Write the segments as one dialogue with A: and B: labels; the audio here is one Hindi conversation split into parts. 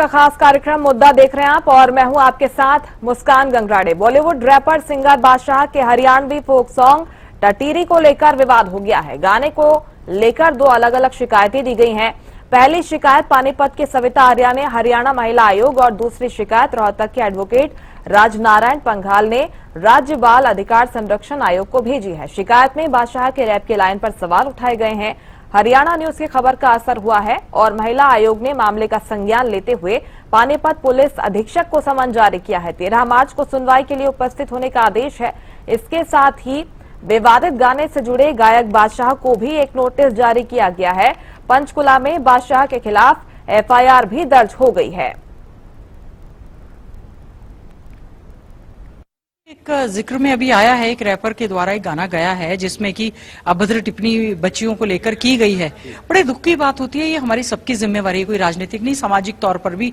A: का खास कार्यक्रम मुद्दा देख रहे हैं आप और मैं हूं आपके साथ मुस्कान गंगराड़े। बॉलीवुड रैपर सिंगर बादशाह के हरियाणवी फोक सॉन्ग टटीरी को लेकर विवाद हो गया है। गाने को लेकर दो अलग अलग शिकायतें दी गई हैं। पहली शिकायत पानीपत के सविता आर्या ने हरियाणा महिला आयोग और दूसरी शिकायत रोहतक के एडवोकेट राजनारायण पंघाल ने राज्य बाल अधिकार संरक्षण आयोग को भेजी है। शिकायत में बादशाह के रैप के लाइन पर सवाल उठाए गए हैं। हरियाणा न्यूज की खबर का असर हुआ है और महिला आयोग ने मामले का संज्ञान लेते हुए पानीपत पुलिस अधीक्षक को समन जारी किया है। 13 मार्च को सुनवाई के लिए उपस्थित होने का आदेश है। इसके साथ ही विवादित गाने से जुड़े गायक बादशाह को भी एक नोटिस जारी किया गया है। पंचकुला में बादशाह के खिलाफ एफआईआर भी दर्ज हो गई है।
B: एक जिक्र में अभी आया है, एक रैपर के द्वारा एक गाना गाया है जिसमें कि अभद्र टिप्पणी बच्चियों को लेकर की गई है। बड़े दुख की बात होती है, ये हमारी सबकी जिम्मेवारी है, कोई राजनीतिक नहीं, सामाजिक तौर पर भी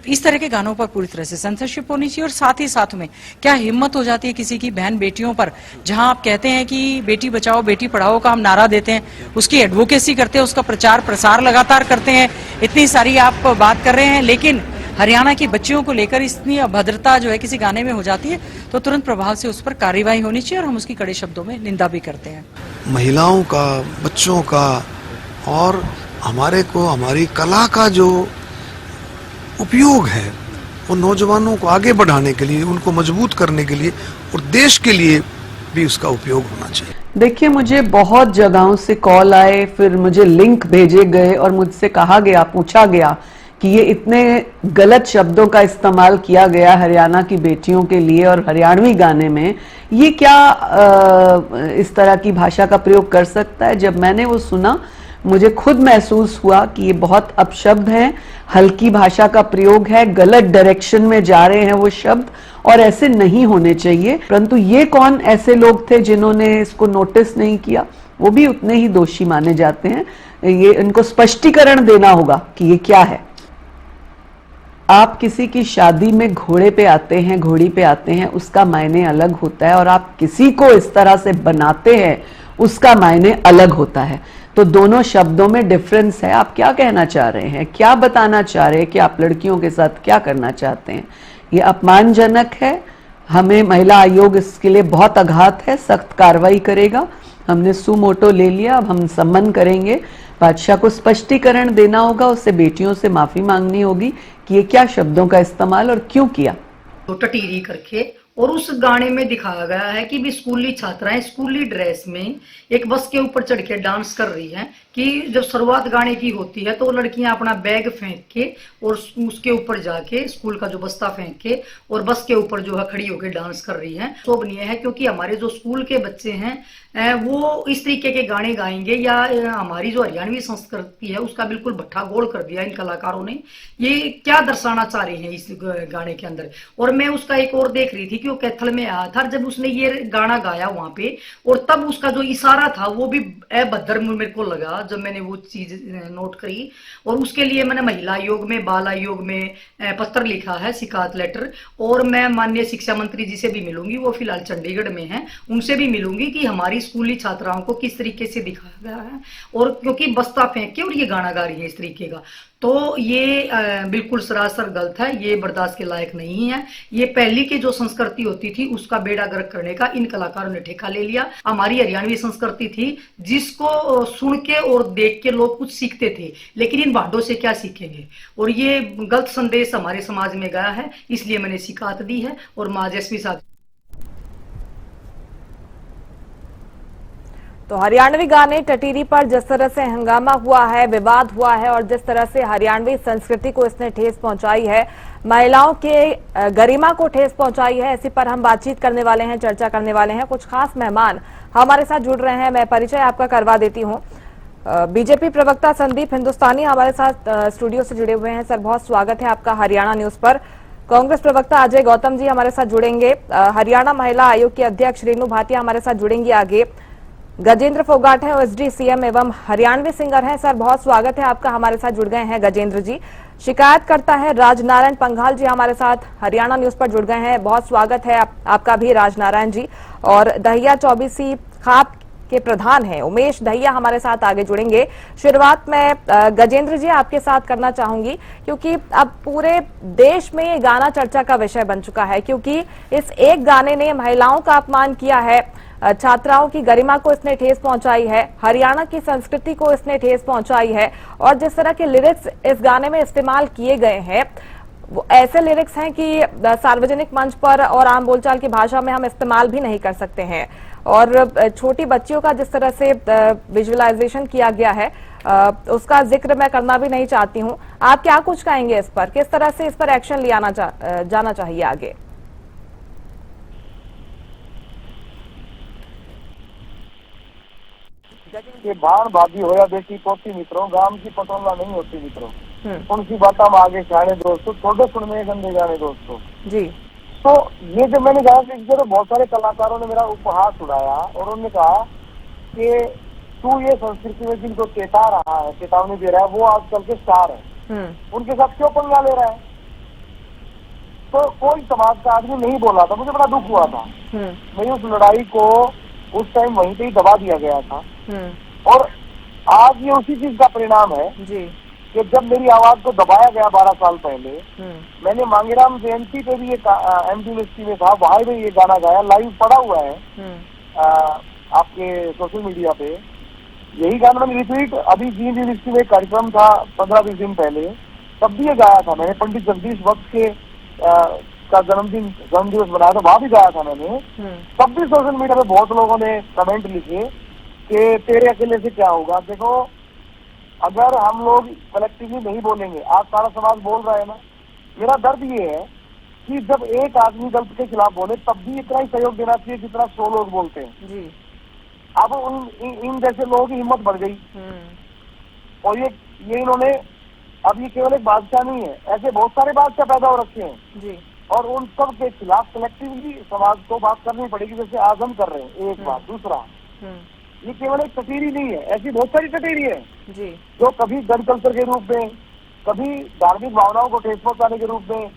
B: इस तरह के गानों पर पूरी तरह से सेंसरशिप होनी चाहिए। और साथ ही साथ में क्या हिम्मत हो जाती है किसी की बहन बेटियों पर, जहां आप कहते हैं कि बेटी बचाओ बेटी पढ़ाओ का हम नारा देते हैं, उसकी एडवोकेसी करते हैं, उसका प्रचार प्रसार लगातार करते हैं, इतनी सारी आप बात कर रहे हैं, लेकिन हरियाणा की बच्चियों को लेकर इतनी अभद्रता जो है किसी गाने में हो जाती है तो तुरंत प्रभाव से उस पर कार्रवाई होनी चाहिए और हम उसकी कड़े शब्दों में निंदा भी करते हैं।
C: महिलाओं का, बच्चों का और हमारी कला का जो उपयोग है वो नौजवानों को आगे बढ़ाने के लिए, उनको मजबूत करने के लिए और देश के लिए भी उसका उपयोग होना चाहिए।
D: देखिए, मुझे बहुत जगहों से कॉल आए, फिर मुझे लिंक भेजे गए और मुझसे कहा गया, पूछा गया कि ये इतने गलत शब्दों का इस्तेमाल किया गया हरियाणा की बेटियों के लिए और हरियाणवी गाने में, ये क्या इस तरह की भाषा का प्रयोग कर सकता है। जब मैंने वो सुना मुझे खुद महसूस हुआ कि ये बहुत अपशब्द है, हल्की भाषा का प्रयोग है, गलत डायरेक्शन में जा रहे हैं वो शब्द और ऐसे नहीं होने चाहिए। परंतु ये कौन ऐसे लोग थे जिन्होंने इसको नोटिस नहीं किया, वो भी उतने ही दोषी माने जाते हैं। ये इनको स्पष्टीकरण देना होगा कि ये क्या है। आप किसी की शादी में घोड़े पे आते हैं, घोड़ी पे आते हैं, उसका मायने अलग होता है और आप किसी को इस तरह से बनाते हैं उसका मायने अलग होता है। तो दोनों शब्दों में डिफरेंस है। आप क्या कहना चाह रहे हैं, क्या बताना चाह रहे हैं कि आप लड़कियों के साथ क्या करना चाहते हैं, ये अपमानजनक है। हमें महिला आयोग इसके लिए बहुत आघात है, सख्त कार्रवाई करेगा। हमने सुमोटो ले लिया, अब हम सम्मन करेंगे। बादशाह को स्पष्टीकरण देना होगा, उससे बेटियों से माफी मांगनी होगी कि ये क्या शब्दों का इस्तेमाल और क्यों किया।
E: तो टटीरी करके और उस गाने में दिखाया गया है कि भी स्कूली छात्राएं स्कूली ड्रेस में एक बस के ऊपर चढ़ के डांस कर रही हैं कि जब शुरुआत गाने की होती है तो लड़कियां अपना बैग फेंक के और उसके ऊपर जाके स्कूल का जो बस्ता फेंक के और बस के ऊपर जो है खड़ी होकर डांस कर रही हैं। शोभनीय है क्योंकि हमारे जो स्कूल के बच्चे हैं वो इस तरीके के गाने गाएंगे या हमारी जो हरियाणवी संस्कृति है उसका बिल्कुल भट्ठा गोल कर दिया इन कलाकारों ने। ये क्या दर्शाना चाह रहे हैं इस गाने के अंदर। और मैं उसका एक और देख रही थी कि वो कैथल में आया था, जब उसने ये गाना गाया वहां पे और तब उसका जो इशारा था वो भी अभद्र मेरे को लगा जब मैंने वो चीज नोट करी। और उसके लिए मैंने महिला आयोग में, बाल आयोग में पत्र लिखा है, शिकायत लेटर। और मैं माननीय शिक्षा मंत्री जी से भी मिलूंगी, वो फिलहाल चंडीगढ़ में हैं, उनसे भी मिलूंगी कि हमारी स्कूली छात्राओं को किस तरीके से दिखाया गया है। और क्योंकि बस्ता फेंक के और ये गाना गा रही है इस तरीके का, तो ये बिल्कुल सरासर गलत है, ये बर्दाश्त के लायक नहीं है। ये पहली की जो संस्कृति होती थी उसका बेड़ा गर्क करने का इन कलाकारों ने ठेका ले लिया। हमारी हरियाणवी संस्कृति थी जिसको सुन के और देख के लोग कुछ सीखते थे, लेकिन इन भांडों से क्या सीखेंगे। और ये गलत संदेश हमारे समाज में गया है, इसलिए मैंने शिकायत दी है। और माज एसपी साहब,
A: तो हरियाणवी गाने टटीरी पर जिस तरह से हंगामा हुआ है, विवाद हुआ है और जिस तरह से हरियाणवी संस्कृति को इसने ठेस पहुंचाई है, महिलाओं के गरिमा को ठेस पहुंचाई है, इसी पर हम बातचीत करने वाले हैं, चर्चा करने वाले हैं। कुछ खास मेहमान हमारे साथ जुड़ रहे हैं, मैं परिचय आपका करवा देती हूं। बीजेपी प्रवक्ता संदीप हिंदुस्तानी हमारे साथ स्टूडियो से जुड़े हुए हैं। सर, बहुत स्वागत है आपका हरियाणा न्यूज पर। कांग्रेस प्रवक्ता अजय गौतम जी हमारे साथ जुड़ेंगे। हरियाणा महिला आयोग की अध्यक्ष रेणु भाटिया हमारे साथ जुड़ेंगी आगे। गजेंद्र फोगाट है, ओएसडी सीएम एवं हरियाणवी सिंगर हैं। सर, बहुत स्वागत है आपका, हमारे साथ जुड़ गए हैं गजेंद्र जी। शिकायत करता है राजनारायण पंघाल जी हमारे साथ हरियाणा न्यूज पर जुड़ गए हैं। बहुत स्वागत है आपका भी राजनारायण जी। और दहिया 24 खाप के प्रधान हैं उमेश दहिया हमारे साथ आगे जुड़ेंगे। शुरुआत में गजेंद्र जी आपके साथ करना चाहूंगी, क्योंकि अब पूरे देश में ये गाना चर्चा का विषय बन चुका है, क्योंकि इस एक गाने ने महिलाओं का अपमान किया है, छात्राओं की गरिमा को इसने ठेस पहुंचाई है, हरियाणा की संस्कृति को इसने ठेस पहुंचाई है, और जिस तरह के लिरिक्स इस गाने में इस्तेमाल किए गए हैं वो ऐसे लिरिक्स हैं कि सार्वजनिक मंच पर और आम बोलचाल की भाषा में हम इस्तेमाल भी नहीं कर सकते हैं। और छोटी बच्चियों का जिस तरह से विजुअलाइजेशन किया गया है उसका जिक्र मैं करना भी नहीं चाहती हूं। आप क्या कुछ कहेंगे इस पर, किस तरह से इस पर एक्शन लिया जाना चाहिए आगे?
F: कि बाण भाभी होया बेटी पोती मित्रों, गांव की पटोला नहीं होती मित्रों, उनकी बात हम आगे छाड़े दोस्तों, थोड़े सुनने गंदे जाने दोस्तों
A: जी।
F: तो ये जब मैंने कहा कि तो बहुत सारे कलाकारों ने मेरा उपहास उड़ाया और उन्होंने कहा कि तू ये संस्कृति में जिनको चेता रहा है, चेतावनी दे रहा है, वो आजकल के स्टार है, उनके साथ क्यों पंगा ले रहा है? तो कोई समाज का आदमी नहीं बोला था, मुझे बड़ा दुख हुआ था। मेरी उस लड़ाई को उस टाइम वहीं पे ही दबा दिया गया था और आज ये उसी चीज का परिणाम है
A: जी।
F: कि जब मेरी आवाज को दबाया गया 12 साल पहले, मैंने मांगेराम जयंती पे भी ये एमडी यूनिवर्सिटी में था, वहां भी ये गाना गाया, लाइव पड़ा हुआ है आपके सोशल मीडिया पे। यही गाना मैंने रिपीट अभी जींद यूनिवर्सिटी में एक कार्यक्रम था 15-20 दिन पहले, तब भी ये गाया था मैंने। पंडित जगदीश वक्त के का जन्मदिवस बनाया था, वहां भी गाया था मैंने। तब भी सोशल मीडिया पे बहुत लोगों ने कमेंट लिखे कि तेरे अकेले से क्या होगा। देखो, अगर हम लोग कलेक्टिवली नहीं बोलेंगे, आज सारा समाज बोल रहा है ना, मेरा दर्द ये है कि जब एक आदमी गलत के खिलाफ बोले तब भी इतना ही सहयोग देना चाहिए जितना 100 लोग बोलते हैं
A: जी।
F: अब इन जैसे लोगों की हिम्मत बढ़ गई और ये इन्होंने, अब ये केवल एक बादशाह नहीं है, ऐसे बहुत सारे बादशाह पैदा हो रखे हैं
A: जी।
F: और उन सब के खिलाफ कलेक्टिवली समाज को बात करनी पड़ेगी, जैसे आज हम कर रहे हैं। एक बात, दूसरा, ये केवल एक टटेरी नहीं है, ऐसी बहुत सारी टटेरी है
A: जी।
F: जो कभी गन कल्चर के रूप में, कभी धार्मिक भावनाओं को ठेस पहुंचाने के रूप में,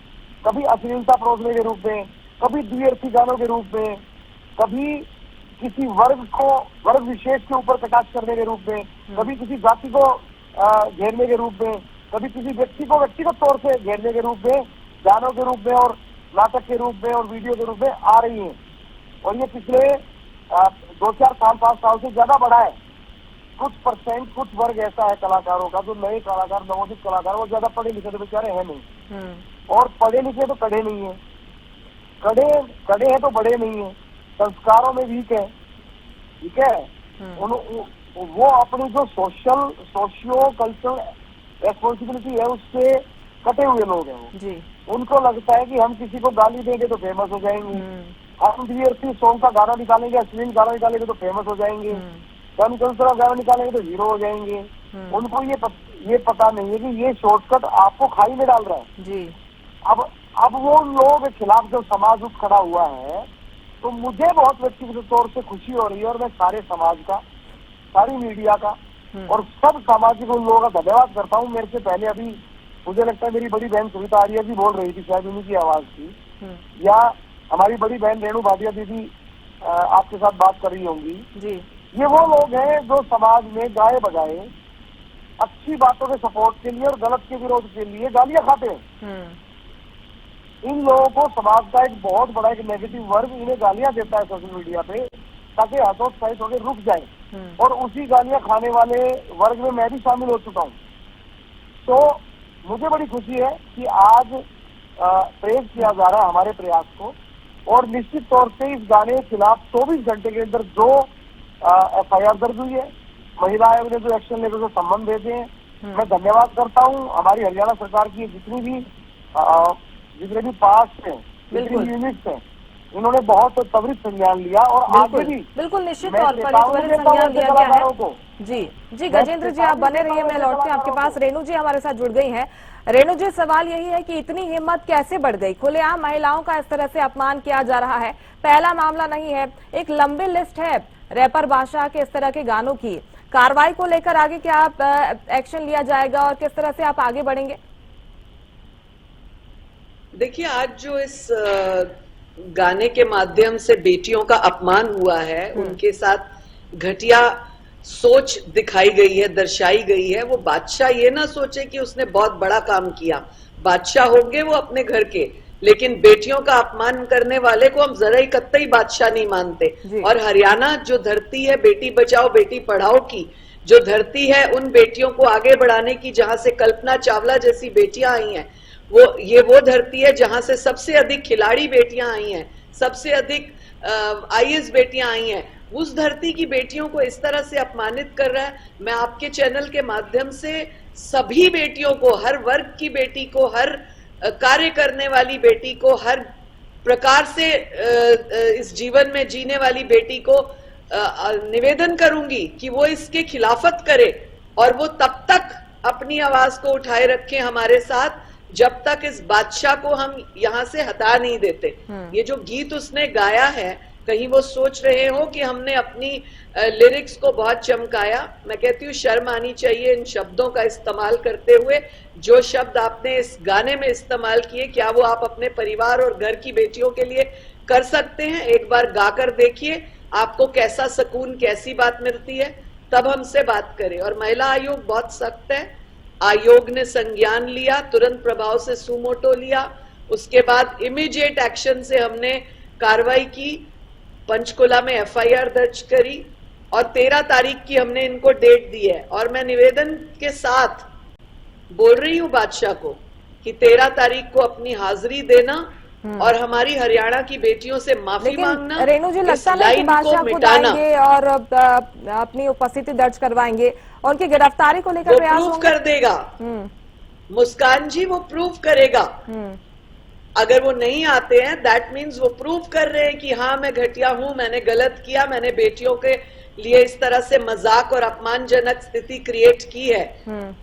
F: कभी अश्लीलता परोसने के रूप में, कभी द्विअर्थी गानों के रूप में, कभी किसी वर्ग विशेष के ऊपर कटाक्ष करने के रूप में, कभी किसी जाति को घेरने के रूप में, कभी किसी व्यक्ति को व्यक्तिगत तौर से घेरने के रूप में, गानों के रूप में और नाटक के रूप में और वीडियो के रूप में आ रही है। और ये पिछले 2-4 साल 5 साल से ज्यादा बढ़ा है। कुछ परसेंट, कुछ वर्ग ऐसा है कलाकारों का, जो नए कलाकार, नवोदित कलाकार, वो ज्यादा पढ़े लिखे तो बेचारे हैं नहीं, और पढ़े लिखे तो कड़े नहीं है, कड़े हैं तो बड़े नहीं है, संस्कारों में वीक है, ठीक है। वो अपनी जो सोशियो कल्चरल रेस्पॉन्सिबिलिटी है उससे कटे हुए लोग हैं वो जी। उनको लगता है कि हम किसी को गाली देंगे तो फेमस हो जाएंगे, हम द्विअर्थी सॉन्ग का गाना निकालेंगे, अश्लील गाना निकालेंगे तो फेमस हो जाएंगे, गन कल्चर का गाना निकालेंगे तो हीरो हो जाएंगे। उनको ये पता नहीं है कि ये शॉर्टकट आपको खाई में डाल रहा है जी। अब वो लोग के खिलाफ जब समाज उठ खड़ा हुआ है तो मुझे बहुत व्यक्तिगत तौर से खुशी हो रही है और मैं सारे समाज का, सारी मीडिया का और सब सामाजिक उन लोगों का धन्यवाद करता हूँ। मेरे से पहले अभी मुझे लगता है मेरी बड़ी बहन सुनीता आर्या जी बोल रही थी, शायद उन्हीं की आवाज थी, या हमारी बड़ी बहन रेणु भाटिया दीदी आपके साथ बात कर रही होंगी जी। ये वो लोग हैं जो समाज में गाए बजाए अच्छी बातों के सपोर्ट के लिए और गलत के विरोध के लिए गालियां खाते हैं। इन लोगों को समाज का एक बहुत बड़ा एक नेगेटिव वर्ग इन्हें गालियां देता है सोशल मीडिया पे, ताकि हतोत्साहित होकर रुक जाए। और उसी गालियां खाने वाले वर्ग में मैं भी शामिल हो चुका हूँ। तो मुझे बड़ी खुशी है कि आज प्रेज किया जा रहा है हमारे प्रयास को, और निश्चित तौर से इस गाने के खिलाफ 24 घंटे के अंदर जो FIR दर्ज हुई है, महिला आयोग ने जो एक्शन लेकर संबंध देते हैं, मैं धन्यवाद करता हूँ हमारी हरियाणा सरकार की। जितने भी पास हैं, जितनी भी यूनिट्स हैं, इन्होंने बहुत त्वरित संज्ञान लिया और आगे भी
A: बिल्कुल निश्चित तौर पर त्वरित संज्ञान लिया गया है जी। गजेंद्र जी आप बने रहिए, मैं लौटती हूँ आपके पास। रेणु जी हमारे साथ जुड़ गई हैं। रेणु जी, सवाल यही है कि इतनी हिम्मत कैसे बढ़ गई? खुलेआम महिलाओं का इस तरह से अपमान किया जा रहा है, पहला मामला नहीं है, एक लंबी लिस्ट है रैपर बादशाह के इस तरह के गानों की। कार्रवाई को लेकर आगे क्या एक्शन लिया जाएगा और किस तरह से आप आगे बढ़ेंगे?
G: देखिए, आज जो इस गाने के माध्यम से बेटियों का अपमान हुआ है, उनके साथ घटिया सोच दिखाई गई है, दर्शाई गई है। वो बादशाह ये ना सोचे कि उसने बहुत बड़ा काम किया, बादशाह होंगे वो अपने घर के, लेकिन बेटियों का अपमान करने वाले को हम जरा ही कतई बादशाह नहीं मानते। और हरियाणा जो धरती है बेटी बचाओ बेटी पढ़ाओ की, जो धरती है उन बेटियों को आगे बढ़ाने की, जहां से कल्पना चावला जैसी बेटियां आई हैं, वो धरती है जहां से सबसे अधिक खिलाड़ी बेटियां आई हैं, सबसे अधिक आईएएस बेटियां आई हैं। उस धरती की बेटियों को इस तरह से अपमानित कर रहा है। मैं आपके चैनल के माध्यम से सभी बेटियों को, हर वर्ग की बेटी को, हर कार्य करने वाली बेटी को, हर प्रकार से इस जीवन में जीने वाली बेटी को निवेदन करूंगी कि वो इसके खिलाफत करे, और वो तब तक अपनी आवाज को उठाए रखें हमारे साथ जब तक इस बादशाह को हम यहां से हटा नहीं देते। ये जो गीत उसने गाया है, कहीं वो सोच रहे हो कि हमने अपनी लिरिक्स को बहुत चमकाया। मैं कहती हूँ शर्म आनी चाहिए इन शब्दों का इस्तेमाल करते हुए। जो शब्द आपने इस गाने में इस्तेमाल किए, क्या वो आप अपने परिवार और घर की बेटियों के लिए कर सकते हैं? एक बार गाकर देखिए, आपको कैसा सुकून, कैसी बात मिलती है, तब हमसे बात करें। और महिला आयोग बहुत सख्त है, आयोग ने संज्ञान लिया, तुरंत प्रभाव से सुमोटो लिया, उसके बाद इमीडिएट एक्शन से हमने कार्रवाई की, पंचकुला में एफआईआर दर्ज करी, और 13 तारीख की हमने इनको डेट दी है। और मैं निवेदन के साथ बोल रही हूँ बादशाह को कि 13 तारीख को अपनी हाजिरी देना और हमारी हरियाणा की बेटियों से माफी मांगना,
A: रेणु जी, लगता है कि बादशाह खुद आएंगे और अपनी उपस्थिति दर्ज करवाएंगे और उनकी गिरफ्तारी को लेकर प्रयास
G: प्रूफ कर देगा। मुस्कान जी वो प्रूफ करेगा। अगर वो नहीं आते हैं, दैट मीन्स वो प्रूफ कर रहे हैं कि हाँ मैं घटिया हूं, मैंने गलत किया, मैंने बेटियों के लिए इस तरह से मजाक और अपमानजनक स्थिति क्रिएट की है।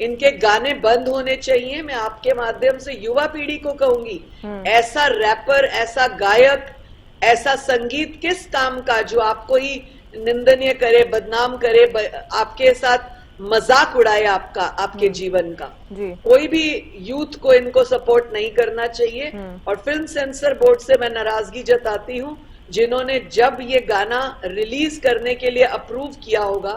G: इनके गाने बंद होने चाहिए। मैं आपके माध्यम से युवा पीढ़ी को कहूंगी, ऐसा रैपर, ऐसा गायक, ऐसा संगीत किस काम का जो आपको ही निंदनीय करे, बदनाम करे, आपके साथ मजाक उड़ाए आपका, आपके जीवन का। कोई भी यूथ को इनको सपोर्ट नहीं करना चाहिए। और फिल्म सेंसर बोर्ड से मैं नाराजगी जताती हूँ, जिन्होंने जब ये गाना रिलीज करने के लिए अप्रूव किया होगा,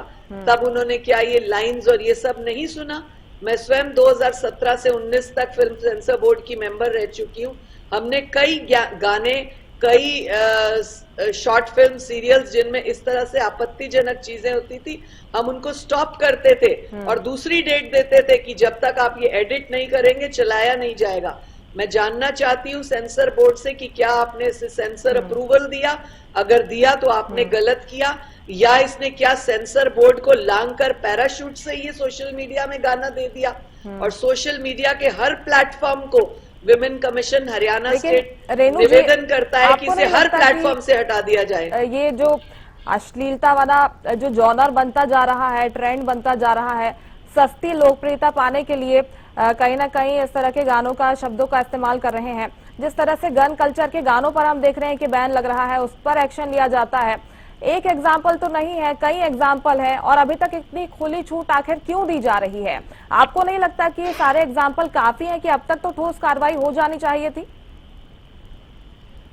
G: तब उन्होंने क्या ये लाइंस और ये सब नहीं सुना। मैं स्वयं 2017 से 19 तक फिल्म सेंसर बोर्ड की मेंबर रह चुकी हूँ। हमने कई गाने, कई शॉर्ट फिल्म सीरियल्स जिनमें इस तरह से आपत्तिजनक चीजें होती थी, हम उनको स्टॉप करते थे और दूसरी डेट देते थे कि जब तक आप ये एडिट नहीं करेंगे चलाया नहीं जाएगा। मैं जानना चाहती हूँ सेंसर बोर्ड से कि क्या आपने इसे सेंसर अप्रूवल दिया? अगर दिया तो आपने गलत किया, या इसने क्या सेंसर बोर्ड को लांघकर पैराशूट से ये सोशल मीडिया में गाना दे दिया? और सोशल मीडिया के हर प्लेटफॉर्म को विमेन कमीशन हरियाणा स्टेट निवेदन करता है कि इसे हर प्लेटफॉर्म से हटा दिया जाए।
A: ये जो अश्लीलता वाला जो जॉनर बनता जा रहा है, ट्रेंड बनता जा रहा है, सस्ती लोकप्रियता पाने के लिए कहीं ना कहीं इस तरह के गानों का, शब्दों का इस्तेमाल कर रहे हैं। जिस तरह से गन कल्चर के गानों पर हम देख रहे हैं कि बैन लग रहा है, उस पर एक्शन लिया जाता है। एक एग्जाम्पल तो नहीं है, कई एग्जाम्पल है, और अभी तक इतनी खुली छूट आखिर क्यों दी जा रही है? आपको नहीं लगता कि ये सारे एग्जाम्पल काफी हैं कि अब तक तो ठोस कार्रवाई हो जानी चाहिए थी?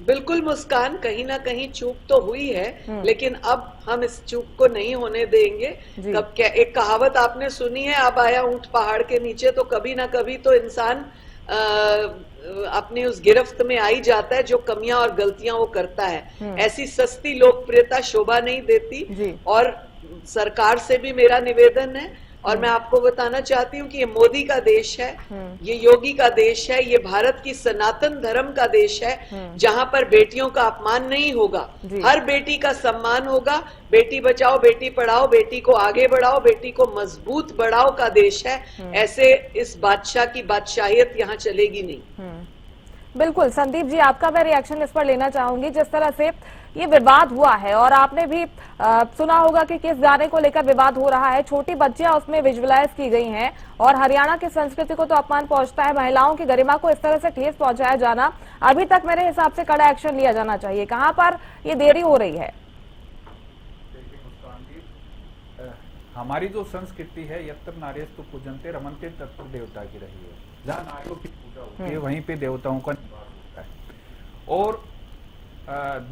G: बिल्कुल मुस्कान, कहीं ना कहीं चूक तो हुई है, लेकिन अब हम इस चूक को नहीं होने देंगे। कब क्या, एक कहावत आपने सुनी है, अब आया ऊंट पहाड़ के नीचे, तो कभी ना कभी तो इंसान अपनी उस गिरफ्त में आ ही जाता है जो कमियां और गलतियां वो करता है। ऐसी सस्ती लोकप्रियता शोभा नहीं देती। और सरकार से भी मेरा निवेदन है, और मैं आपको बताना चाहती हूँ कि ये मोदी का देश है, ये योगी का देश है, ये भारत की सनातन धर्म का देश है, जहां पर बेटियों का अपमान नहीं होगा, हर बेटी का सम्मान होगा। बेटी बचाओ बेटी पढ़ाओ, बेटी को आगे बढ़ाओ, बेटी को मजबूत बढ़ाओ का देश है। ऐसे इस बादशाह की बादशाहियत यहाँ चलेगी नहीं।
A: बिल्कुल संदीप जी, आपका मैं रिएक्शन इस पर लेना चाहूंगी। जिस तरह से ये विवाद हुआ है, और आपने भी सुना होगा कि किस गाने को लेकर विवाद हो रहा है, छोटी बच्चियां उसमें विजुअलाइज की गई हैं, और हरियाणा की संस्कृति को तो अपमान पहुंचता है, महिलाओं की गरिमा को इस तरह से ठेस पहुंचाया जाना, अभी तक मेरे हिसाब से कड़ा एक्शन लिया जाना चाहिए। कहां पर ये देरी हो रही है?
H: हमारी जो संस्कृति है, यत्र नार्यस्तु पूजन्ते रमन्ते तत्र देवता की रही है। जहाँ नारियों की पूजा होती है, वहीं पे देवताओं का निवास होता है। और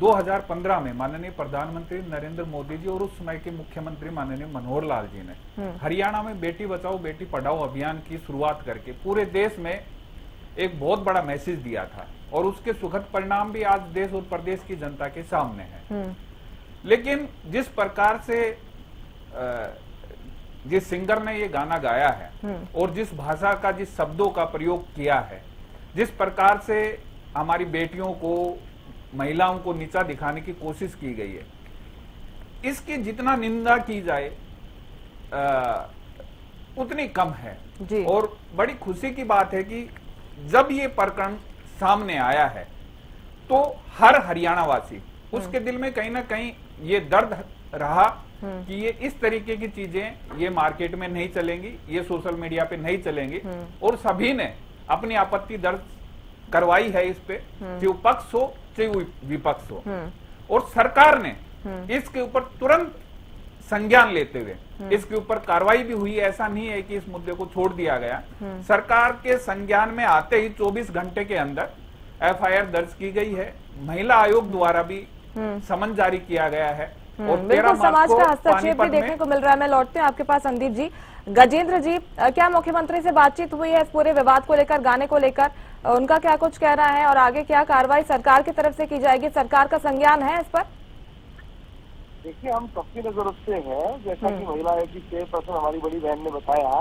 H: 2015 में माननीय प्रधानमंत्री नरेंद्र मोदी जी और उस समय के मुख्यमंत्री माननीय मनोहर लाल जी ने हरियाणा में बेटी बचाओ बेटी पढ़ाओ अभियान की शुरुआत करके पूरे देश में एक बहुत बड़ा मैसेज दिया था और उसके सुखद परिणाम भी आज देश और प्रदेश की जनता के सामने है। लेकिन जिस प्रकार से जिस सिंगर ने ये गाना गाया है और जिस भाषा का जिस शब्दों का प्रयोग किया है, जिस प्रकार से हमारी बेटियों को महिलाओं को नीचा दिखाने की कोशिश की गई है, इसकी जितना निंदा की जाए उतनी कम है
A: जी।
H: और बड़ी खुशी की बात है कि जब ये प्रकरण सामने आया है तो हर हरियाणा वासी उसके दिल में कहीं ना कहीं ये दर्द रहा कि ये इस तरीके की चीजें ये मार्केट में नहीं चलेंगी, ये सोशल मीडिया पे नहीं चलेंगी और सभी ने अपनी आपत्ति दर्ज करवाई है इस पे, चाहे पक्ष हो चाहे विपक्ष हो। और सरकार ने इसके ऊपर तुरंत संज्ञान लेते हुए इसके ऊपर कार्रवाई भी हुई। ऐसा नहीं है कि इस मुद्दे को छोड़ दिया गया। सरकार के संज्ञान में आते ही 24 घंटे के अंदर एफआईआर दर्ज की गई है। महिला आयोग द्वारा भी समन जारी किया गया है और 13
A: बिल्कुल
H: मार्च
A: समाज
H: को
A: का हस्तक्षेप भी
H: पानीपत
A: देखने
H: में
A: को मिल रहा है। मैं लौटते हैं आपके पास संदीप जी। गजेंद्र जी, क्या मुख्यमंत्री से बातचीत हुई है इस पूरे विवाद को लेकर, गाने को लेकर? उनका क्या कुछ कहना है और आगे क्या कार्रवाई सरकार की तरफ से की जाएगी? सरकार का संज्ञान है इस पर?
F: देखिए, हम सबकी नजर उससे है, जैसा कि महिला आयोग की चेयरपर्सन हमारी बड़ी बहन ने बताया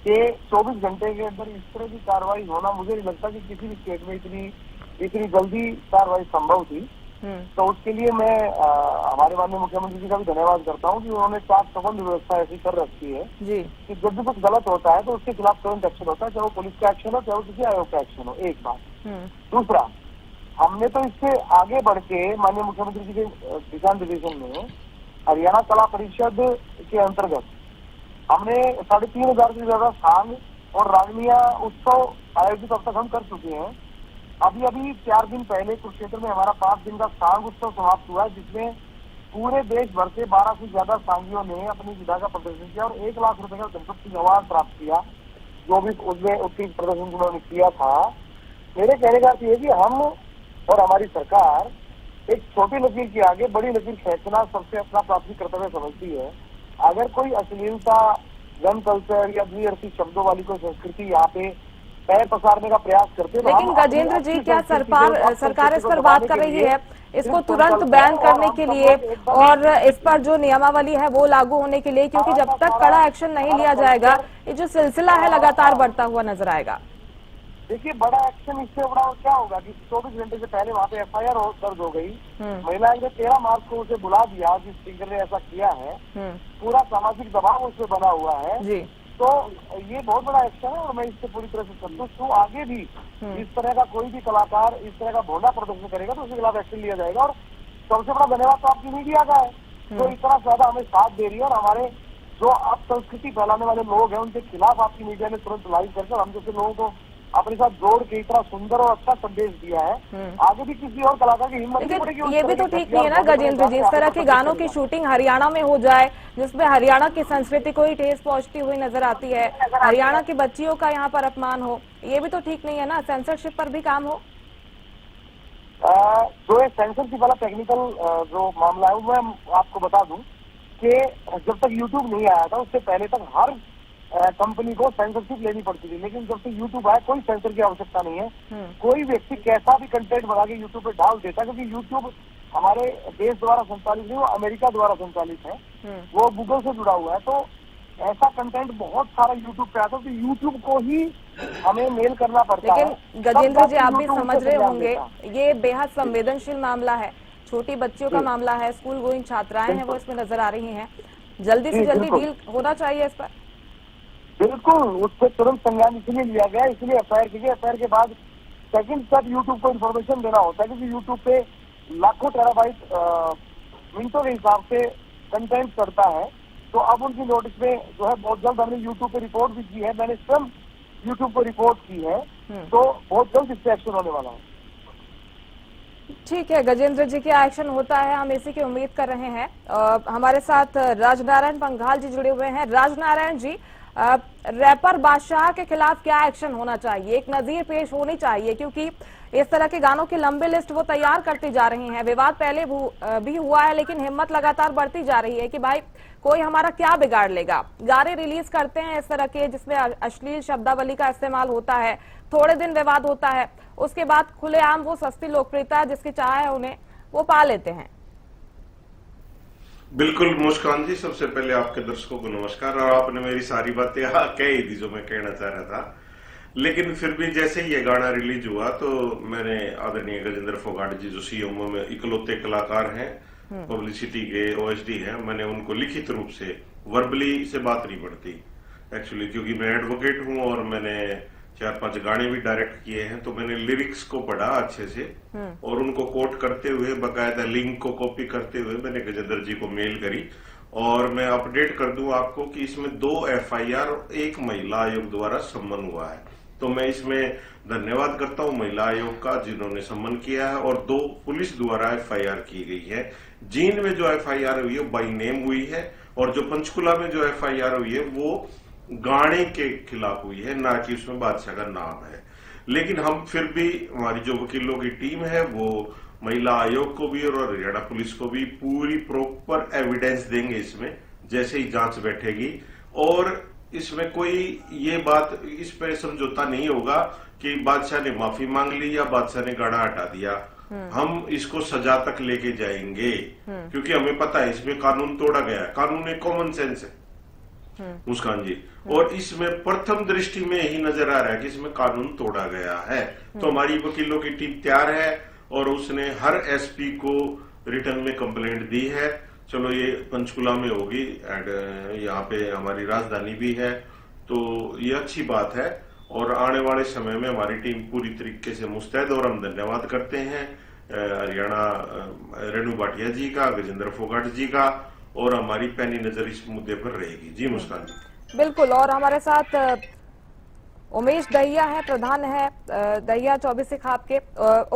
F: कि 24 घंटे के अंदर इस तरह की कार्रवाई होना, मुझे नहीं लगता कि किसी भी स्टेट में इतनी जल्दी कार्रवाई संभव थी। तो उसके लिए मैं हमारे माननीय मुख्यमंत्री जी का भी धन्यवाद करता हूँ कि उन्होंने चाक चौबंद व्यवस्था ऐसी कर रखी है
A: जी
F: कि जब भी कुछ गलत होता है तो उसके खिलाफ तुरंत एक्शन होता है, चाहे वो पुलिस का एक्शन हो चाहे वो किसी आयोग का एक्शन हो। एक बात। दूसरा, हमने तो इससे आगे बढ़ के माननीय मुख्यमंत्री जी के दिशा निर्देशन में हरियाणा कला परिषद के अंतर्गत हमने 3500 से ज्यादा सांग और रागनिया उत्सव आयोजित अब तक हम कर चुके हैं। अभी 4 दिन पहले कुरुक्षेत्र में हमारा 5 दिन का सांग उत्सव समाप्त हुआ है, जिसमें पूरे देश भर से 12 से ज्यादा सांगियों ने अपनी विधा का प्रदर्शन किया और 1 लाख रुपए का गणपति अवार्ड प्राप्त किया, जो भी उसमें उत्कृष्ट प्रदर्शन उन्होंने किया था। मेरे कहने का अर्थ ये कि हम और हमारी सरकार एक छोटी लकीर के आगे बड़ी लकीर खींचना सबसे अपना प्राथमिक कर्तव्य समझती है। अगर कोई अश्लीलता, गन कल्चर या द्विअर्थी शब्दों वाली कोई संस्कृति यहाँ पे पैर पसारने का प्रयास करते हैं,
A: लेकिन गजेंद्र जी, क्या सरकार इस पर बात कर रही है इसको तुरंत बैन करने के लिए और इस पर जो नियमावली है वो लागू होने के लिए? क्योंकि जब तक कड़ा एक्शन नहीं लिया जाएगा ये जो सिलसिला है लगातार बढ़ता हुआ नजर आएगा।
F: देखिए, बड़ा एक्शन इससे बड़ा क्या होगा कि 24 घंटे से पहले वहाँ पे एफआईआर दर्ज हो गई। महिला ने 13 मार्च को उसे बुला दिया, जिस स्पीकर ने ऐसा किया है, पूरा सामाजिक दबाव उस पर बना हुआ है जी। तो ये बहुत बड़ा एक्शन है और मैं इससे पूरी तरह से संतुष्ट हूँ। आगे भी इस तरह का कोई भी कलाकार इस तरह का भोंडा प्रदर्शन करेगा तो उसके खिलाफ एक्शन लिया जाएगा। और सबसे बड़ा धन्यवाद तो आपकी मीडिया का है जो इतना ज्यादा हमें साथ दे रही है और हमारे जो अब संस्कृति फैलाने वाले लोग हैं उनके खिलाफ आपकी मीडिया ने तुरंत लाइव करके हम जैसे लोगों को अपने साथ जोड़ के इतना सुंदर और अच्छा संदेश दिया है। आगे भी किसी और कलाकार की हिम्मत नहीं पड़ेगी।
A: ये भी तो ठीक नहीं है ना गजेंद्र जी, इस तरह के गानों की शूटिंग हरियाणा में हो जाए जिसमें हरियाणा की संस्कृति को ही ठेस पहुंचती हुई नजर आती है, हरियाणा की बच्चियों का यहाँ पर अपमान हो, ये भी तो ठीक नहीं है ना। सेंसरशिप पर भी काम हो।
F: जो सेंसरशिप वाला टेक्निकल जो मामला है वो मैं आपको बता दूं कि जब तक यूट्यूब नहीं आया था उससे पहले तक हर कंपनी को सेंसरशिप लेनी पड़ती थी, लेकिन जब से यूट्यूब आया कोई सेंसर की आवश्यकता नहीं है। कोई व्यक्ति कैसा भी कंटेंट बना के यूट्यूब पे डाल देता, क्योंकि यूट्यूब हमारे देश द्वारा संचालित नहीं, वो अमेरिका द्वारा संचालित है, वो गूगल से जुड़ा हुआ है। तो ऐसा कंटेंट बहुत सारा यूट्यूब पे आता है, तो यूट्यूब को ही हमें मेल करना पड़ता है।
A: लेकिन गजेंद्र जी, आप भी समझ रहे होंगे ये बेहद संवेदनशील मामला है, छोटी बच्चियों का मामला है, स्कूल गोइंग छात्राएं हैं वो इसमें नजर आ रही हैं, जल्दी से जल्दी डील होना चाहिए इस पर।
F: बिल्कुल, उससे तुरंत संज्ञान इसलिए लिया गया, इसलिए एफआईआर की गई। एफआईआर के बाद सेकंड स्टेप यूट्यूब को इन्फॉर्मेशन देना होता है, क्योंकि यूट्यूब पे लाखों टेराबाइट मिनटों के हिसाब से कंटेंट करता है। तो अब उनकी नोटिस में जो है बहुत जल्द हमने यूट्यूब पे रिपोर्ट भी की है, मैंने स्वयं यूट्यूब को रिपोर्ट की है, तो बहुत जल्द इससे एक्शन होने वाला है।
A: ठीक है गजेंद्र जी, क्या एक्शन होता है हम इसी की उम्मीद कर रहे हैं। हमारे साथ राजनारायण पंघाल जी जुड़े हुए हैं। राजनारायण जी, रैपर बादशाह के खिलाफ क्या एक्शन होना चाहिए, एक नजीर पेश होनी चाहिए, क्योंकि इस तरह के गानों की लंबी लिस्ट वो तैयार करती जा रही हैं। विवाद पहले भी हुआ है, लेकिन हिम्मत लगातार बढ़ती जा रही है कि भाई कोई हमारा क्या बिगाड़ लेगा। गाने रिलीज करते हैं इस तरह के जिसमें अश्लील शब्दावली का इस्तेमाल होता है, थोड़े दिन विवाद होता है, उसके बाद खुलेआम वो सस्ती लोकप्रियता जिसकी चाह है उन्हें वो पा लेते हैं।
I: बिल्कुल मुस्कान जी, सबसे पहले आपके दर्शकों को नमस्कार। और आपने मेरी सारी बातें कह ही दी जो मैं कहना चाह रहा था, लेकिन फिर भी जैसे ही ये गाना रिलीज हुआ तो मैंने आदरणीय गजेंद्र फोगाट जी जो सीएमओ में इकलौते कलाकार हैं, पब्लिसिटी के ओएसडी हैं, मैंने उनको लिखित रूप से वर्बली से बात नहीं बढ़ती एक्चुअली, क्योंकि मैं एडवोकेट हूं और मैंने 4-5 गाने भी डायरेक्ट किए हैं, तो मैंने लिरिक्स को पढ़ा अच्छे से और उनको कोट करते हुए बकायदा लिंक को कॉपी करते हुए मैंने गजेंद्र जी को मेल करी। और मैं अपडेट कर दूं आपको कि इसमें 2 एफआईआर और 1 महिला आयोग द्वारा सम्मन हुआ है। तो मैं इसमें धन्यवाद करता हूं महिला आयोग का जिन्होंने सम्मन किया है, और 2 पुलिस द्वारा एफआईआर की गई है। जींद में जो एफआईआर हुई है बाई नेम हुई है, और जो पंचकुला में जो एफआईआर हुई है वो गाने के खिलाफ हुई है, ना कि उसमें बादशाह का नाम है। लेकिन हम फिर भी, हमारी जो वकीलों की टीम है वो महिला आयोग को भी और हरियाणा पुलिस को भी पूरी प्रॉपर एविडेंस देंगे इसमें जैसे ही जांच बैठेगी। और इसमें कोई ये बात, इस पे समझौता नहीं होगा कि बादशाह ने माफी मांग ली या बादशाह ने गाना हटा दिया। हम इसको सजा तक लेके जाएंगे, क्योंकि हमें पता है इसमें कानून तोड़ा गया है। कानून एक कॉमन सेंस है मुस्कान जी, और इसमें प्रथम दृष्टि में यही नजर आ रहा है कि इसमें कानून तोड़ा गया है। तो हमारी वकीलों की टीम तैयार है और उसने हर एसपी को रिटर्न में कंप्लेंट दी है। चलो ये पंचकुला में होगी, यहाँ पे हमारी राजधानी भी है, तो ये अच्छी बात है। और आने वाले समय में हमारी टीम पूरी तरीके से मुस्तैद, और हम धन्यवाद करते हैं हरियाणा रेणु भाटिया जी का, गजेंद्र फोगाट जी का, और हमारी पैनी नजर इस मुद्दे पर रहेगी। जी मुस्कान जी।
A: बिल्कुल। और हमारे साथ उमेश दहिया है, प्रधान है दहिया 24 खाप के।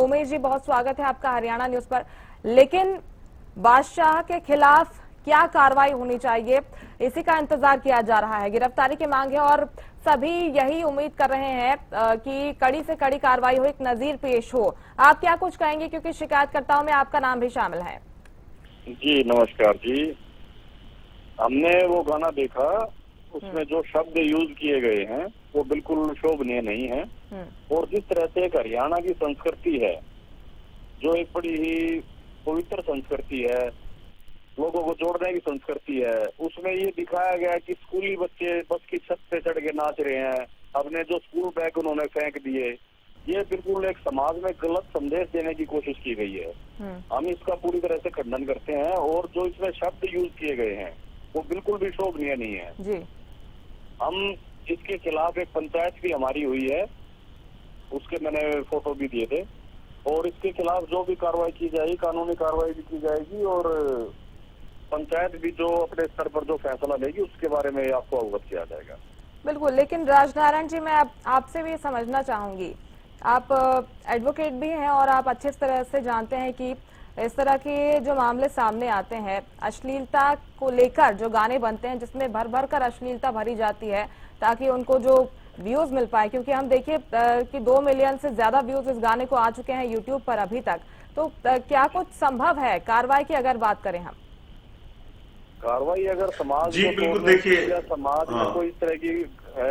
A: उमेश जी, बहुत स्वागत है आपका हरियाणा न्यूज पर। लेकिन बादशाह के खिलाफ क्या कार्रवाई होनी चाहिए, इसी का इंतजार किया जा रहा है। गिरफ्तारी की मांग है और सभी यही उम्मीद कर रहे हैं कि कड़ी से कड़ी कार्रवाई हो, एक नजीर पेश हो। आप क्या कुछ कहेंगे, क्योंकि शिकायतकर्ताओं में आपका नाम भी शामिल है।
J: जी नमस्कार जी। हमने वो गाना देखा, उसमें जो शब्द यूज किए गए हैं वो बिल्कुल शोभनीय नहीं है। और जिस तरह से एक हरियाणा की संस्कृति है जो एक बड़ी ही पवित्र संस्कृति है, लोगों को जोड़ने की संस्कृति है, उसमें ये दिखाया गया कि स्कूली बच्चे बस की छत पे चढ़ के नाच रहे हैं, अपने जो स्कूल बैग उन्होंने फेंक दिए। ये बिल्कुल एक समाज में गलत संदेश देने की कोशिश की गई है। हम इसका पूरी तरह से खंडन करते हैं, और जो इसमें शब्द यूज किए गए हैं वो बिल्कुल भी शोभनीय नहीं है जी। हम इसके खिलाफ एक पंचायत भी हमारी हुई है, उसके मैंने फोटो भी दिए थे, और इसके खिलाफ जो भी कार्रवाई की जाएगी, कानूनी कार्रवाई भी की जाएगी, और पंचायत भी जो अपने स्तर पर जो फैसला लेगी उसके बारे में आपको अवगत किया जाएगा।
A: बिल्कुल। लेकिन राजनारायण जी, मैं आपसे भी समझना चाहूंगी, आप एडवोकेट भी हैं और आप अच्छे तरह से जानते हैं कि इस तरह के जो मामले सामने आते हैं, अश्लीलता को लेकर जो गाने बनते हैं जिसमें भर भर कर अश्लीलता भरी जाती है ताकि उनको जो व्यूज मिल पाए, क्योंकि हम देखिए कि 2 मिलियन से ज्यादा व्यूज इस गाने को आ चुके हैं यूट्यूब पर अभी तक। तो क्या कुछ संभव है कार्रवाई की अगर बात करें हम?
J: कार्रवाई अगर समाज
I: जी बिल्कुल, देखिए
J: समाज में कोई इस तरह की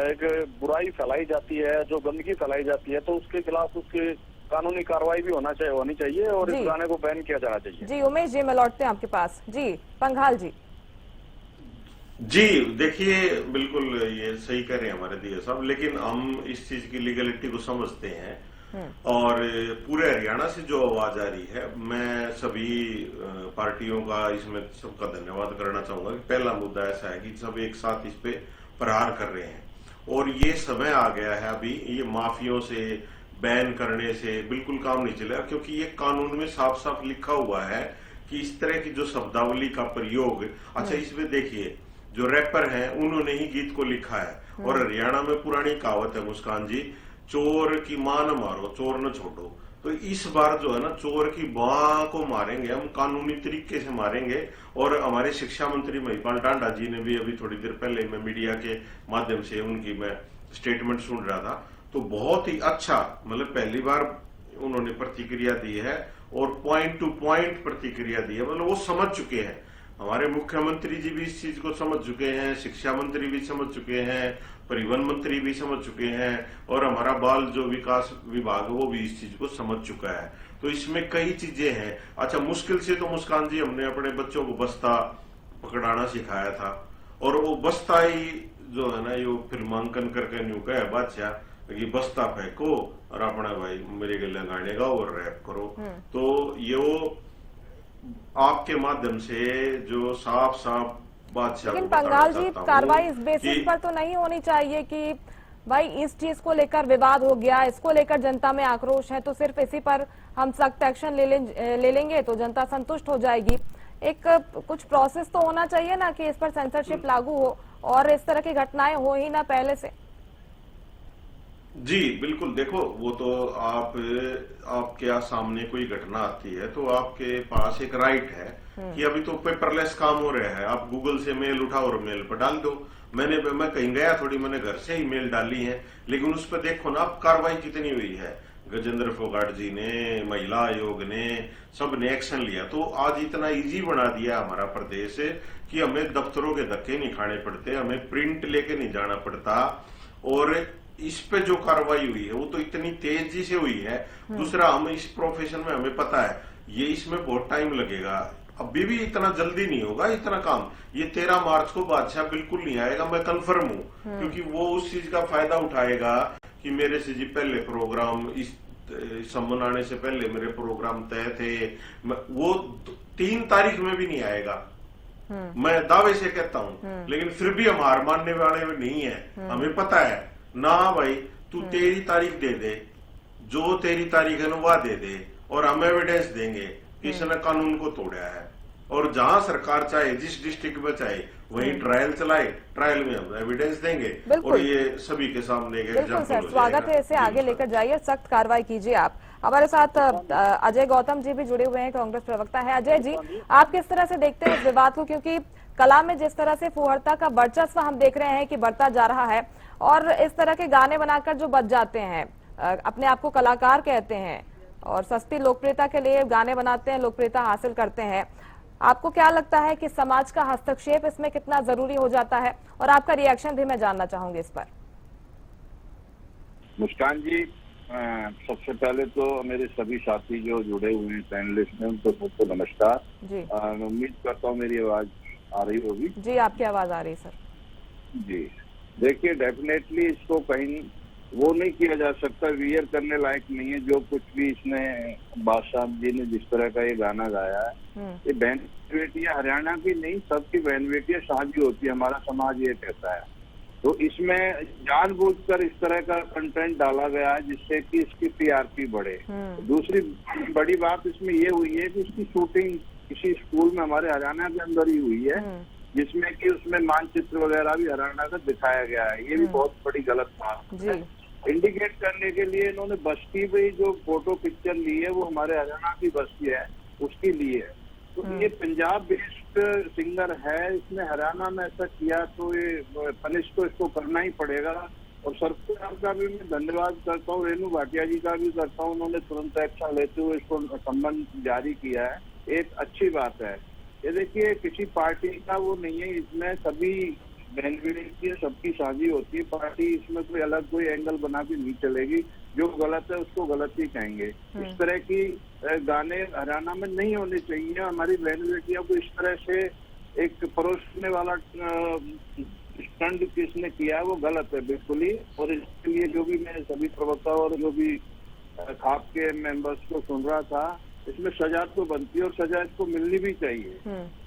J: एक बुराई फैलाई जाती है, जो गंदगी फैलाई जाती है, तो उसके खिलाफ उसके कानूनी कार्रवाई भी होनी चाहिए और इस गाने को बैन किया जाना चाहिए।
A: जी उमेश जी, मैं लौटते हैं आपके पास। जी पंघाल जी।
I: जी देखिए, बिल्कुल ये सही कह रहे हैं हमारे दिया साहब, लेकिन हम इस चीज की लीगलिटी को समझते हैं और पूरे हरियाणा से जो आवाज आ रही है, मैं सभी पार्टियों का इसमें सबका धन्यवाद करना चाहूंगा कि पहला मुद्दा ऐसा है कि सब एक साथ इस पे प्रहार कर रहे हैं, और ये समय आ गया है अभी ये माफियों से बैन करने से बिल्कुल काम नहीं चलेगा, क्योंकि ये कानून में साफ साफ लिखा हुआ है कि इस तरह की जो शब्दावली का प्रयोग, अच्छा इसमें देखिए जो रैपर हैं उन्होंने ही गीत को लिखा है, और हरियाणा में पुरानी कहावत है मुस्कान जी, चोर की मां न मारो चोर न छोड़ो। तो इस बार जो है ना चोर की बाँ को मारेंगे हम, कानूनी तरीके से मारेंगे। और हमारे शिक्षा मंत्री महिपाल टांडा जी ने भी अभी थोड़ी देर पहले मैं मीडिया के माध्यम से उनकी मैं स्टेटमेंट सुन रहा था, तो बहुत ही अच्छा, मतलब पहली बार उन्होंने प्रतिक्रिया दी है और पॉइंट टू पॉइंट प्रतिक्रिया दी है, मतलब वो समझ चुके हैं। हमारे मुख्यमंत्री जी भी इस चीज को समझ चुके हैं, शिक्षा मंत्री भी समझ चुके हैं, परिवहन मंत्री भी समझ चुके हैं, और हमारा बाल जो विकास विभाग वो भी इस चीज को समझ चुका है। तो इसमें कई चीजें हैं। अच्छा, मुश्किल से तो मुस्कान जी हमने अपने बच्चों को बस्ता पकड़ाना सिखाया था, और वो बस्ता ही जो है ना यो फिल्मांकन करके न्यू का है बादशाह कि बस्ता फेंको और अपना भाई मेरे गले गाने गाओ और रैप करो। तो ये आपके माध्यम से जो साफ साफ बादशाह,
A: लेकिन पंगाल जी कार्रवाई इस बेसिस पर तो नहीं होनी चाहिए कि भाई इस चीज को लेकर विवाद हो गया, इसको लेकर जनता में आक्रोश है, तो सिर्फ इसी पर हम सख्त एक्शन ले लेंगे तो जनता संतुष्ट हो जाएगी। एक कुछ प्रोसेस तो होना चाहिए ना कि इस पर सेंसरशिप लागू हो और इस तरह की घटनाएं हो ही ना पहले से।
I: जी बिल्कुल, देखो वो तो आपके सामने कोई घटना आती है तो आपके पास एक राइट है कि अभी तो पेपरलेस काम हो रहा है, आप गूगल से मेल उठाओ और मेल पर डाल दो। मैं कहीं गया थोड़ी, मैंने घर से ही मेल डाली है, लेकिन उस पर देखो ना अब कार्रवाई कितनी हुई है। गजेंद्र फोगाट जी ने, महिला आयोग ने, सब ने एक्शन लिया। तो आज इतना इजी बना दिया हमारा प्रदेश कि हमें दफ्तरों के धक्के नहीं खाने पड़ते, हमें प्रिंट लेके नहीं जाना पड़ता, और इस पे जो कार्रवाई हुई है वो तो इतनी तेजी से हुई है। दूसरा, हम इस प्रोफेशन में हमें पता है ये इसमें बहुत टाइम लगेगा, अभी भी इतना जल्दी नहीं होगा इतना काम। ये 13 मार्च को बादशाह बिल्कुल नहीं आएगा, मैं कंफर्म हूँ, क्योंकि वो उस चीज का फायदा उठाएगा कि मेरे से जी पहले प्रोग्राम इस सम्मन आने से पहले मेरे प्रोग्राम तय थे, वो 3 तारीख में भी नहीं आएगा, मैं दावे से कहता हूँ। लेकिन फिर भी हम हार मानने वाले नहीं है, हमें पता है ना भाई तू 13 तारीख दे दे, जो 13 तारीख है ना वह दे दे, और हम एविडेंस देंगे कि इसने कानून को तोड़ा है। और जहां सरकार चाहे, जिस डिस्ट्रिक्ट में चाहे, वहीं ट्रायल चलाए, ट्रायल में हम एविडेंस देंगे और ये सभी के सामने एक
A: बिल्कुल सर, स्वागत है, इसे आगे लेकर जाइए, सख्त कार्रवाई कीजिए। आप हमारे साथ अजय गौतम जी भी जुड़े हुए हैं, कांग्रेस प्रवक्ता है। अजय जी, आप किस तरह से देखते हैं इस विवाद को, क्योंकि कला में जिस तरह से फुहरता का वर्चस्व हम देख रहे हैं कि बढ़ता जा रहा है, और इस तरह के गाने बनाकर जो बच जाते हैं, अपने आप को कलाकार कहते हैं और सस्ती लोकप्रियता के लिए गाने बनाते हैं, लोकप्रियता हासिल करते हैं, आपको क्या लगता है कि समाज का हस्तक्षेप इसमें कितना जरूरी हो जाता है, और आपका रिएक्शन भी मैं जानना चाहूंगी इस पर।
J: मुस्कान जी, सबसे पहले तो मेरे सभी साथी जो जुड़े हुए हैं पैनलिस्ट में, उनको सबको नमस्कार जी। उम्मीद करता हूँ मेरी आवाज आ रही होगी। जी, आपकी आवाज आ रही है सर। जी देखिए, डेफिनेटली इसको कहीं वो नहीं किया जा सकता, वियर करने लायक नहीं है जो कुछ भी इसने बादशाह जी ने जिस तरह का ये गाना गाया है। ये बहन बेटियां हरियाणा की नहीं, सबकी बहन बेटियां शादी होती है, हमारा समाज ये कहता है। तो इसमें जानबूझकर इस तरह का कंटेंट डाला गया है जिससे कि इसकी टीआरपी बढ़े। दूसरी बड़ी बात इसमें ये हुई है कि इसकी शूटिंग किसी स्कूल में हमारे हरियाणा के अंदर ही हुई है, जिसमें कि उसमें मानचित्र वगैरह भी हरियाणा का दिखाया गया है। ये भी बहुत बड़ी गलत बात है। इंडिकेट करने के लिए इन्होंने बस्ती में जो फोटो पिक्चर ली है वो हमारे हरियाणा की बस्ती है, उसकी ली है। तो ये पंजाब बेस्ड सिंगर है, इसने हरियाणा में ऐसा किया तो ये पनिश तो इसको करना ही पड़ेगा। और सरकार का भी मैं धन्यवाद करता हूँ, रेणु भाटिया जी का भी करता हूँ, उन्होंने तुरंत एक्शन लेते हुए इसको सम्मन जारी किया है, एक अच्छी बात है। ये देखिए, किसी पार्टी का वो नहीं है, इसमें सभी बहन बेटी सबकी शादी होती है, पार्टी इसमें कोई अलग कोई एंगल बना के नहीं चलेगी, जो गलत है उसको गलत ही कहेंगे। इस तरह की गाने हरियाणा में नहीं होने चाहिए। हमारी बहन बेटियों को इस तरह से एक परोसने वाला स्टंट किसने किया है वो गलत है बिल्कुल ही। और इसके लिए जो भी मैं सभी प्रवक्ता और जो भी खाप के मेंबर्स को सुन रहा था, इसमें सजा तो बनती है और सजा इसको मिलनी भी चाहिए।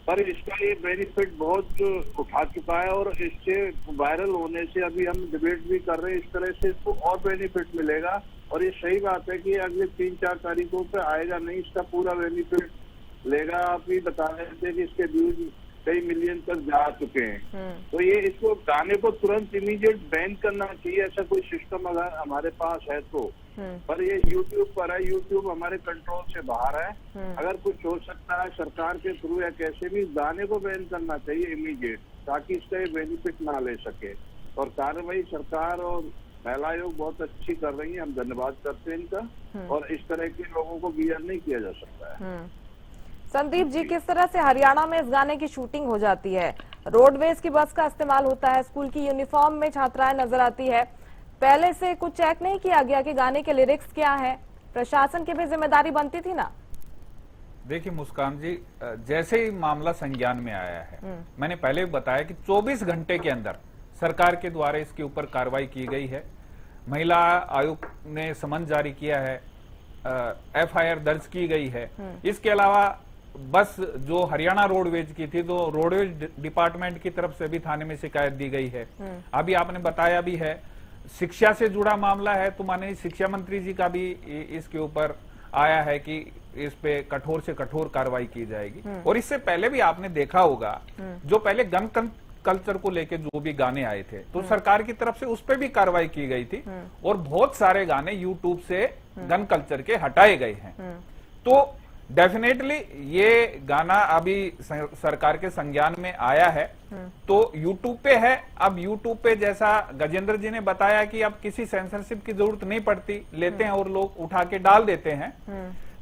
J: पर इसका ये बेनिफिट बहुत उठा चुका है और इससे वायरल होने से अभी हम डिबेट भी कर रहे हैं, इस तरह से इसको और बेनिफिट मिलेगा। और ये सही बात है कि अगले 3-4 तारीखों पे आएगा नहीं, इसका पूरा बेनिफिट लेगा। आप ही बता रहे थे कि इसके व्यूज कई मिलियन तक जा चुके हैं। तो ये इसको गाने को तुरंत इमीडिएट बैन करना चाहिए, ऐसा कोई सिस्टम अगर हमारे पास है तो। पर ये यूट्यूब पर है, यूट्यूब हमारे कंट्रोल से बाहर है। अगर कुछ हो सकता है सरकार के थ्रू या कैसे भी गाने को बैन करना चाहिए इमीडिएट, ताकि इसका बेनिफिट ना ले सके। और कार्रवाई सरकार और महिला आयोग बहुत अच्छी कर रही है, हम धन्यवाद करते हैं इनका। और इस तरह के लोगों को बियर नहीं किया जा सकता है।
A: संदीप जी, किस तरह से हरियाणा में इस गाने की शूटिंग हो जाती है? रोडवेज की बस का इस्तेमाल होता है, स्कूल की यूनिफॉर्म में छात्राएं नजर आती है। पहले से कुछ चेक नहीं किया गया कि गाने के लिरिक्स क्या है? प्रशासन की भी जिम्मेदारी बनती थी ना?
H: देखिए मुस्कान जी, जैसे ही मामला संज्ञान में आया है, मैंने पहले भी बताया कि 24 घंटे के अंदर सरकार के द्वारा इसके ऊपर कार्रवाई की गई है। महिला आयोग ने समन जारी किया है, FIR दर्ज की गई है। इसके अलावा बस जो हरियाणा रोडवेज की थी, तो रोडवेज डिपार्टमेंट की तरफ से भी थाने में शिकायत दी गई है। अभी आपने बताया भी है, शिक्षा से जुड़ा मामला है, तो माननीय शिक्षा मंत्री जी का भी इसके ऊपर आया है कि इस पे कठोर से कठोर कार्रवाई की जाएगी। और इससे पहले भी आपने देखा होगा, जो पहले गन कल्चर को लेके जो भी गाने आए थे, तो सरकार की तरफ से उस पे भी कार्रवाई की गई थी। और बहुत सारे गाने यूट्यूब से गन कल्चर के हटाए गए हैं। तो डेफिनेटली ये गाना अभी सरकार के संज्ञान में आया है, तो यूट्यूब पे है। अब यूट्यूब पे जैसा गजेंद्र जी ने बताया कि अब किसी सेंसरशिप की जरूरत नहीं पड़ती, लेते हैं और लोग उठा के डाल देते हैं।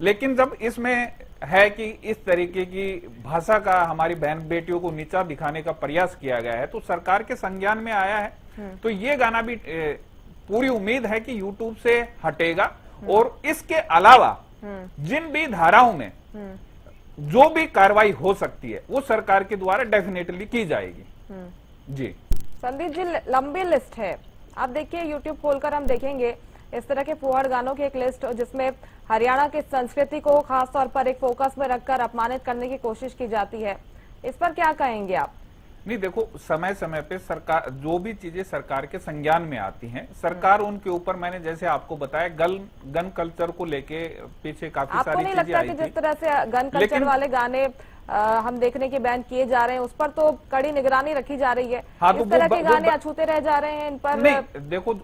H: लेकिन जब इसमें है कि इस तरीके की भाषा का हमारी बहन बेटियों को नीचा दिखाने का प्रयास किया गया है, तो सरकार के संज्ञान में आया है। तो ये गाना भी पूरी उम्मीद है कि यूट्यूब से हटेगा। और इसके अलावा जिन भी धाराओं में जो भी कार्रवाई हो सकती है, वो सरकार के द्वारा डेफिनेटली की जाएगी। जी
A: संदीप जी, लंबी लिस्ट है। आप देखिए, यूट्यूब खोलकर हम देखेंगे इस तरह के फुहड़ गानों की एक लिस्ट, जिसमें हरियाणा की संस्कृति को खास तौर पर एक फोकस में रखकर अपमानित करने की कोशिश की जाती है। इस पर क्या कहेंगे आप?
H: नहीं, देखो, समय समय पे सरकार जो भी चीजें सरकार के संज्ञान में आती हैं, सरकार उनके ऊपर, मैंने जैसे आपको बताया, गन कल्चर को लेके पीछे काफी सारी चीजें आई थी। आपको नहीं लगता कि जिस तरह से गन कल्चर वाले गाने हम देखने के बैन किए जा रहे हैं, उस पर तो कड़ी निगरानी रखी जा रही है? हाँ, इस तरह के गाने अछूते रह जा रहे हैं इन पर? नहीं, देखो,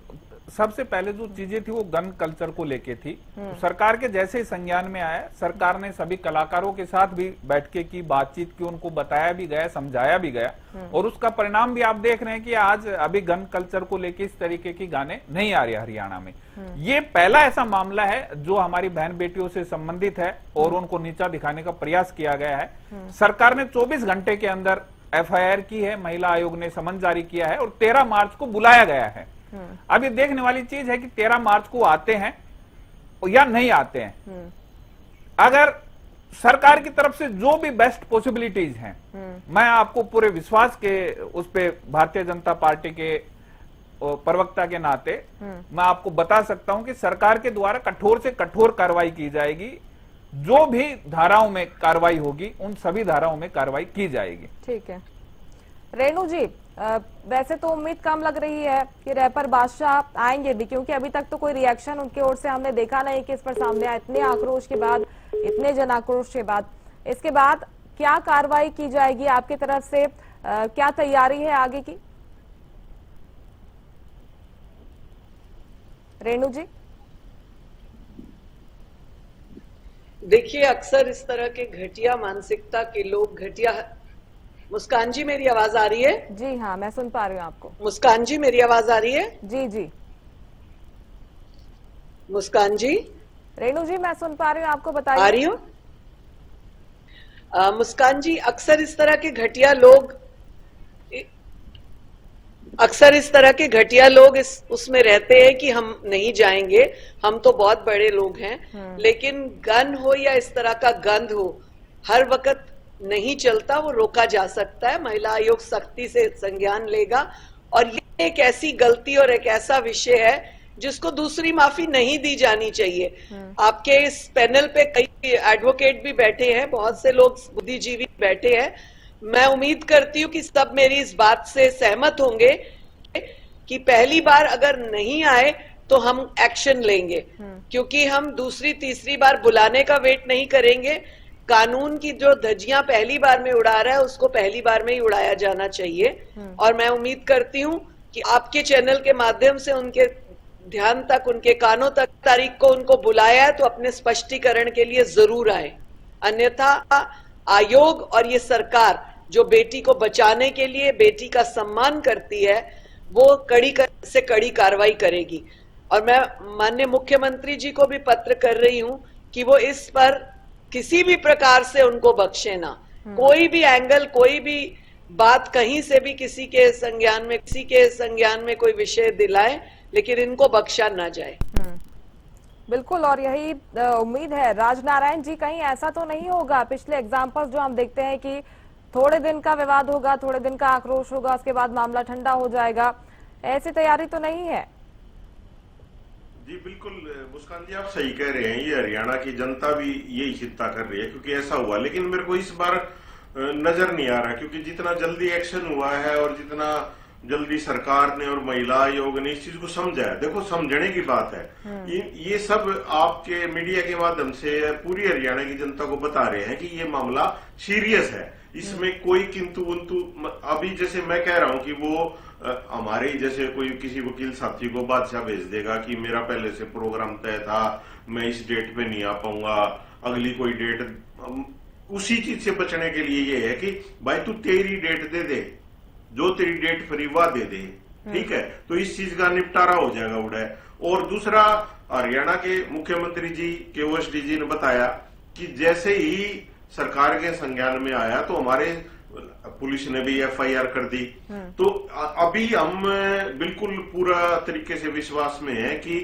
H: सबसे पहले जो चीजें थी वो गन कल्चर को लेके थी। सरकार के जैसे ही संज्ञान में आया, सरकार ने सभी कलाकारों के साथ भी बैठके की, बातचीत की, उनको बताया भी गया, समझाया भी गया। और उसका परिणाम भी आप देख रहे हैं कि आज अभी गन कल्चर को लेके इस तरीके के गाने नहीं आ रहे हरियाणा में। ये पहला ऐसा मामला है जो हमारी बहन बेटियों से संबंधित है और उनको नीचा दिखाने का प्रयास किया गया है। सरकार ने 24 घंटे के अंदर FIR की है, महिला आयोग ने समन जारी किया है और 13 मार्च को बुलाया गया है। अब ये देखने वाली चीज है कि 13 मार्च को आते हैं या नहीं आते हैं। अगर सरकार की तरफ से जो भी बेस्ट पॉसिबिलिटीज हैं, मैं आपको पूरे विश्वास के उस पे भारतीय जनता पार्टी के प्रवक्ता के नाते मैं आपको बता सकता हूं कि सरकार के द्वारा कठोर से कठोर कार्रवाई की जाएगी। जो भी धाराओं में कार्रवाई होगी, उन सभी धाराओं में कार्रवाई की जाएगी।
A: ठीक है। रेणु जी, वैसे तो उम्मीद कम लग रही है कि रैपर बादशाह आएंगे भी, क्योंकि अभी तक तो कोई रिएक्शन उनकी ओर से हमने देखा नहीं कि इस पर सामने आया। इतने आक्रोश के बाद, इतने जन आक्रोश के बाद, इसके बाद क्या कार्रवाई की जाएगी आपकी तरफ से? क्या तैयारी है आगे की? रेणु जी,
G: देखिए, अक्सर इस तरह के घटिया मानसिकता के लोग, घटिया। मुस्कान जी, मेरी आवाज आ रही है?
A: जी हाँ, मैं सुन पा रही हूँ आपको।
G: मुस्कान जी, मेरी आवाज आ रही है?
A: जी जी।
G: मुस्कान जी?
A: रेणु जी, मैं सुन पा रही हूँ, आपको बताइए।
G: आ रही हूँ? मुस्कान जी, अक्सर इस तरह के घटिया लोग उसमें रहते हैं कि हम नहीं जाएंगे, हम तो बहुत बड़े लोग हैं। लेकिन गन हो या इस तरह का गंध हो, हर वक्त नहीं चलता, वो रोका जा सकता है। महिला आयोग सख्ती से संज्ञान लेगा। और ये एक ऐसी गलती और एक ऐसा विषय है जिसको दूसरी माफी नहीं दी जानी चाहिए। आपके इस पैनल पे कई एडवोकेट भी बैठे हैं, बहुत से लोग बुद्धिजीवी बैठे हैं। मैं उम्मीद करती हूँ कि सब मेरी इस बात से सहमत होंगे कि पहली बार अगर नहीं आए तो हम एक्शन लेंगे, क्योंकि हम दूसरी तीसरी बार बुलाने का वेट नहीं करेंगे। कानून की जो धज्जियां पहली बार में उड़ा रहा है उसको पहली बार में ही उड़ाया जाना चाहिए। और मैं उम्मीद करती हूं कि आपके चैनल के माध्यम से उनके ध्यान तक, उनके कानों तक तारीख को उनको बुलाया है तो अपने स्पष्टीकरण के लिए जरूर आए। अन्यथा आयोग और ये सरकार जो बेटी को बचाने के लिए, बेटी का सम्मान करती है, वो कड़ी से कड़ी कार्रवाई करेगी। और मैं माननीय मुख्यमंत्री जी को भी पत्र कर रही हूं कि वो इस पर किसी भी प्रकार से उनको बख्शे ना। कोई भी एंगल, कोई भी बात कहीं से भी किसी के संज्ञान में कोई विषय दिलाए, लेकिन इनको बख्शा ना जाए।
A: बिल्कुल, और यही उम्मीद है। राजनारायण जी, कहीं ऐसा तो नहीं होगा, पिछले एग्जाम्पल्स जो हम देखते हैं कि थोड़े दिन का विवाद होगा, थोड़े दिन का आक्रोश होगा, उसके बाद मामला ठंडा हो जाएगा, ऐसी तैयारी तो नहीं है?
I: जी बिल्कुल मुस्कान जी, आप सही कह रहे हैं। ये हरियाणा की जनता भी यही चिंता कर रही है क्योंकि ऐसा हुआ। लेकिन मेरे को इस बार नजर नहीं आ रहा, क्योंकि जितना जल्दी एक्शन हुआ है और जितना जल्दी सरकार ने और महिला आयोग ने इस चीज को समझा है, देखो समझने की बात है। ये सब आपके मीडिया के माध्यम से पूरी हरियाणा की जनता को बता रहे हैं कि ये मामला सीरियस है, इसमें कोई किंतु उन्तु। अभी जैसे मैं कह रहा हूं कि वो हमारे जैसे कोई किसी वकील साथी को बादशाह भेज देगा कि मेरा पहले से प्रोग्राम तय था, मैं इस डेट पे नहीं आ पाऊंगा, अगली कोई डेट। उसी चीज से बचने के लिए ये है कि भाई तू तेरी डेट दे दे, जो तेरी डेट फ्री वह दे दे, ठीक है, तो इस चीज का निपटारा हो जाएगा उड़े। और दूसरा, हरियाणा के मुख्यमंत्री जी के ओएसडी जी ने बताया कि जैसे ही सरकार के संज्ञान में आया तो हमारे पुलिस ने भी एफआईआर कर दी। तो अभी हम बिल्कुल पूरा तरीके से विश्वास में है कि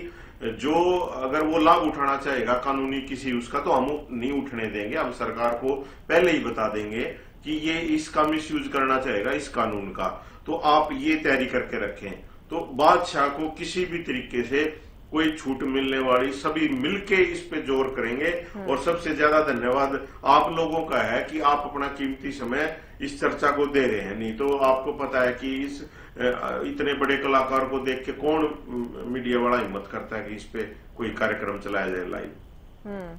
I: जो अगर वो लाभ उठाना चाहेगा कानूनी किसी उसका, तो हम नहीं उठने देंगे। हम सरकार को पहले ही बता देंगे कि ये इसका मिसयूज करना चाहेगा इस कानून का, तो आप ये तैयारी करके रखें। तो बादशाह को किसी भी तरीके से कोई छूट मिलने वाली, सभी मिलके इस पे जोर करेंगे। और सबसे ज्यादा धन्यवाद आप लोगों का है कि आप अपना कीमती समय इस चर्चा को दे रहे हैं। नहीं तो आपको पता है कि इस इतने बड़े कलाकार को देख के कौन मीडिया वाला हिम्मत करता है कि इस पे कोई कार्यक्रम चलाया जाए लाइव।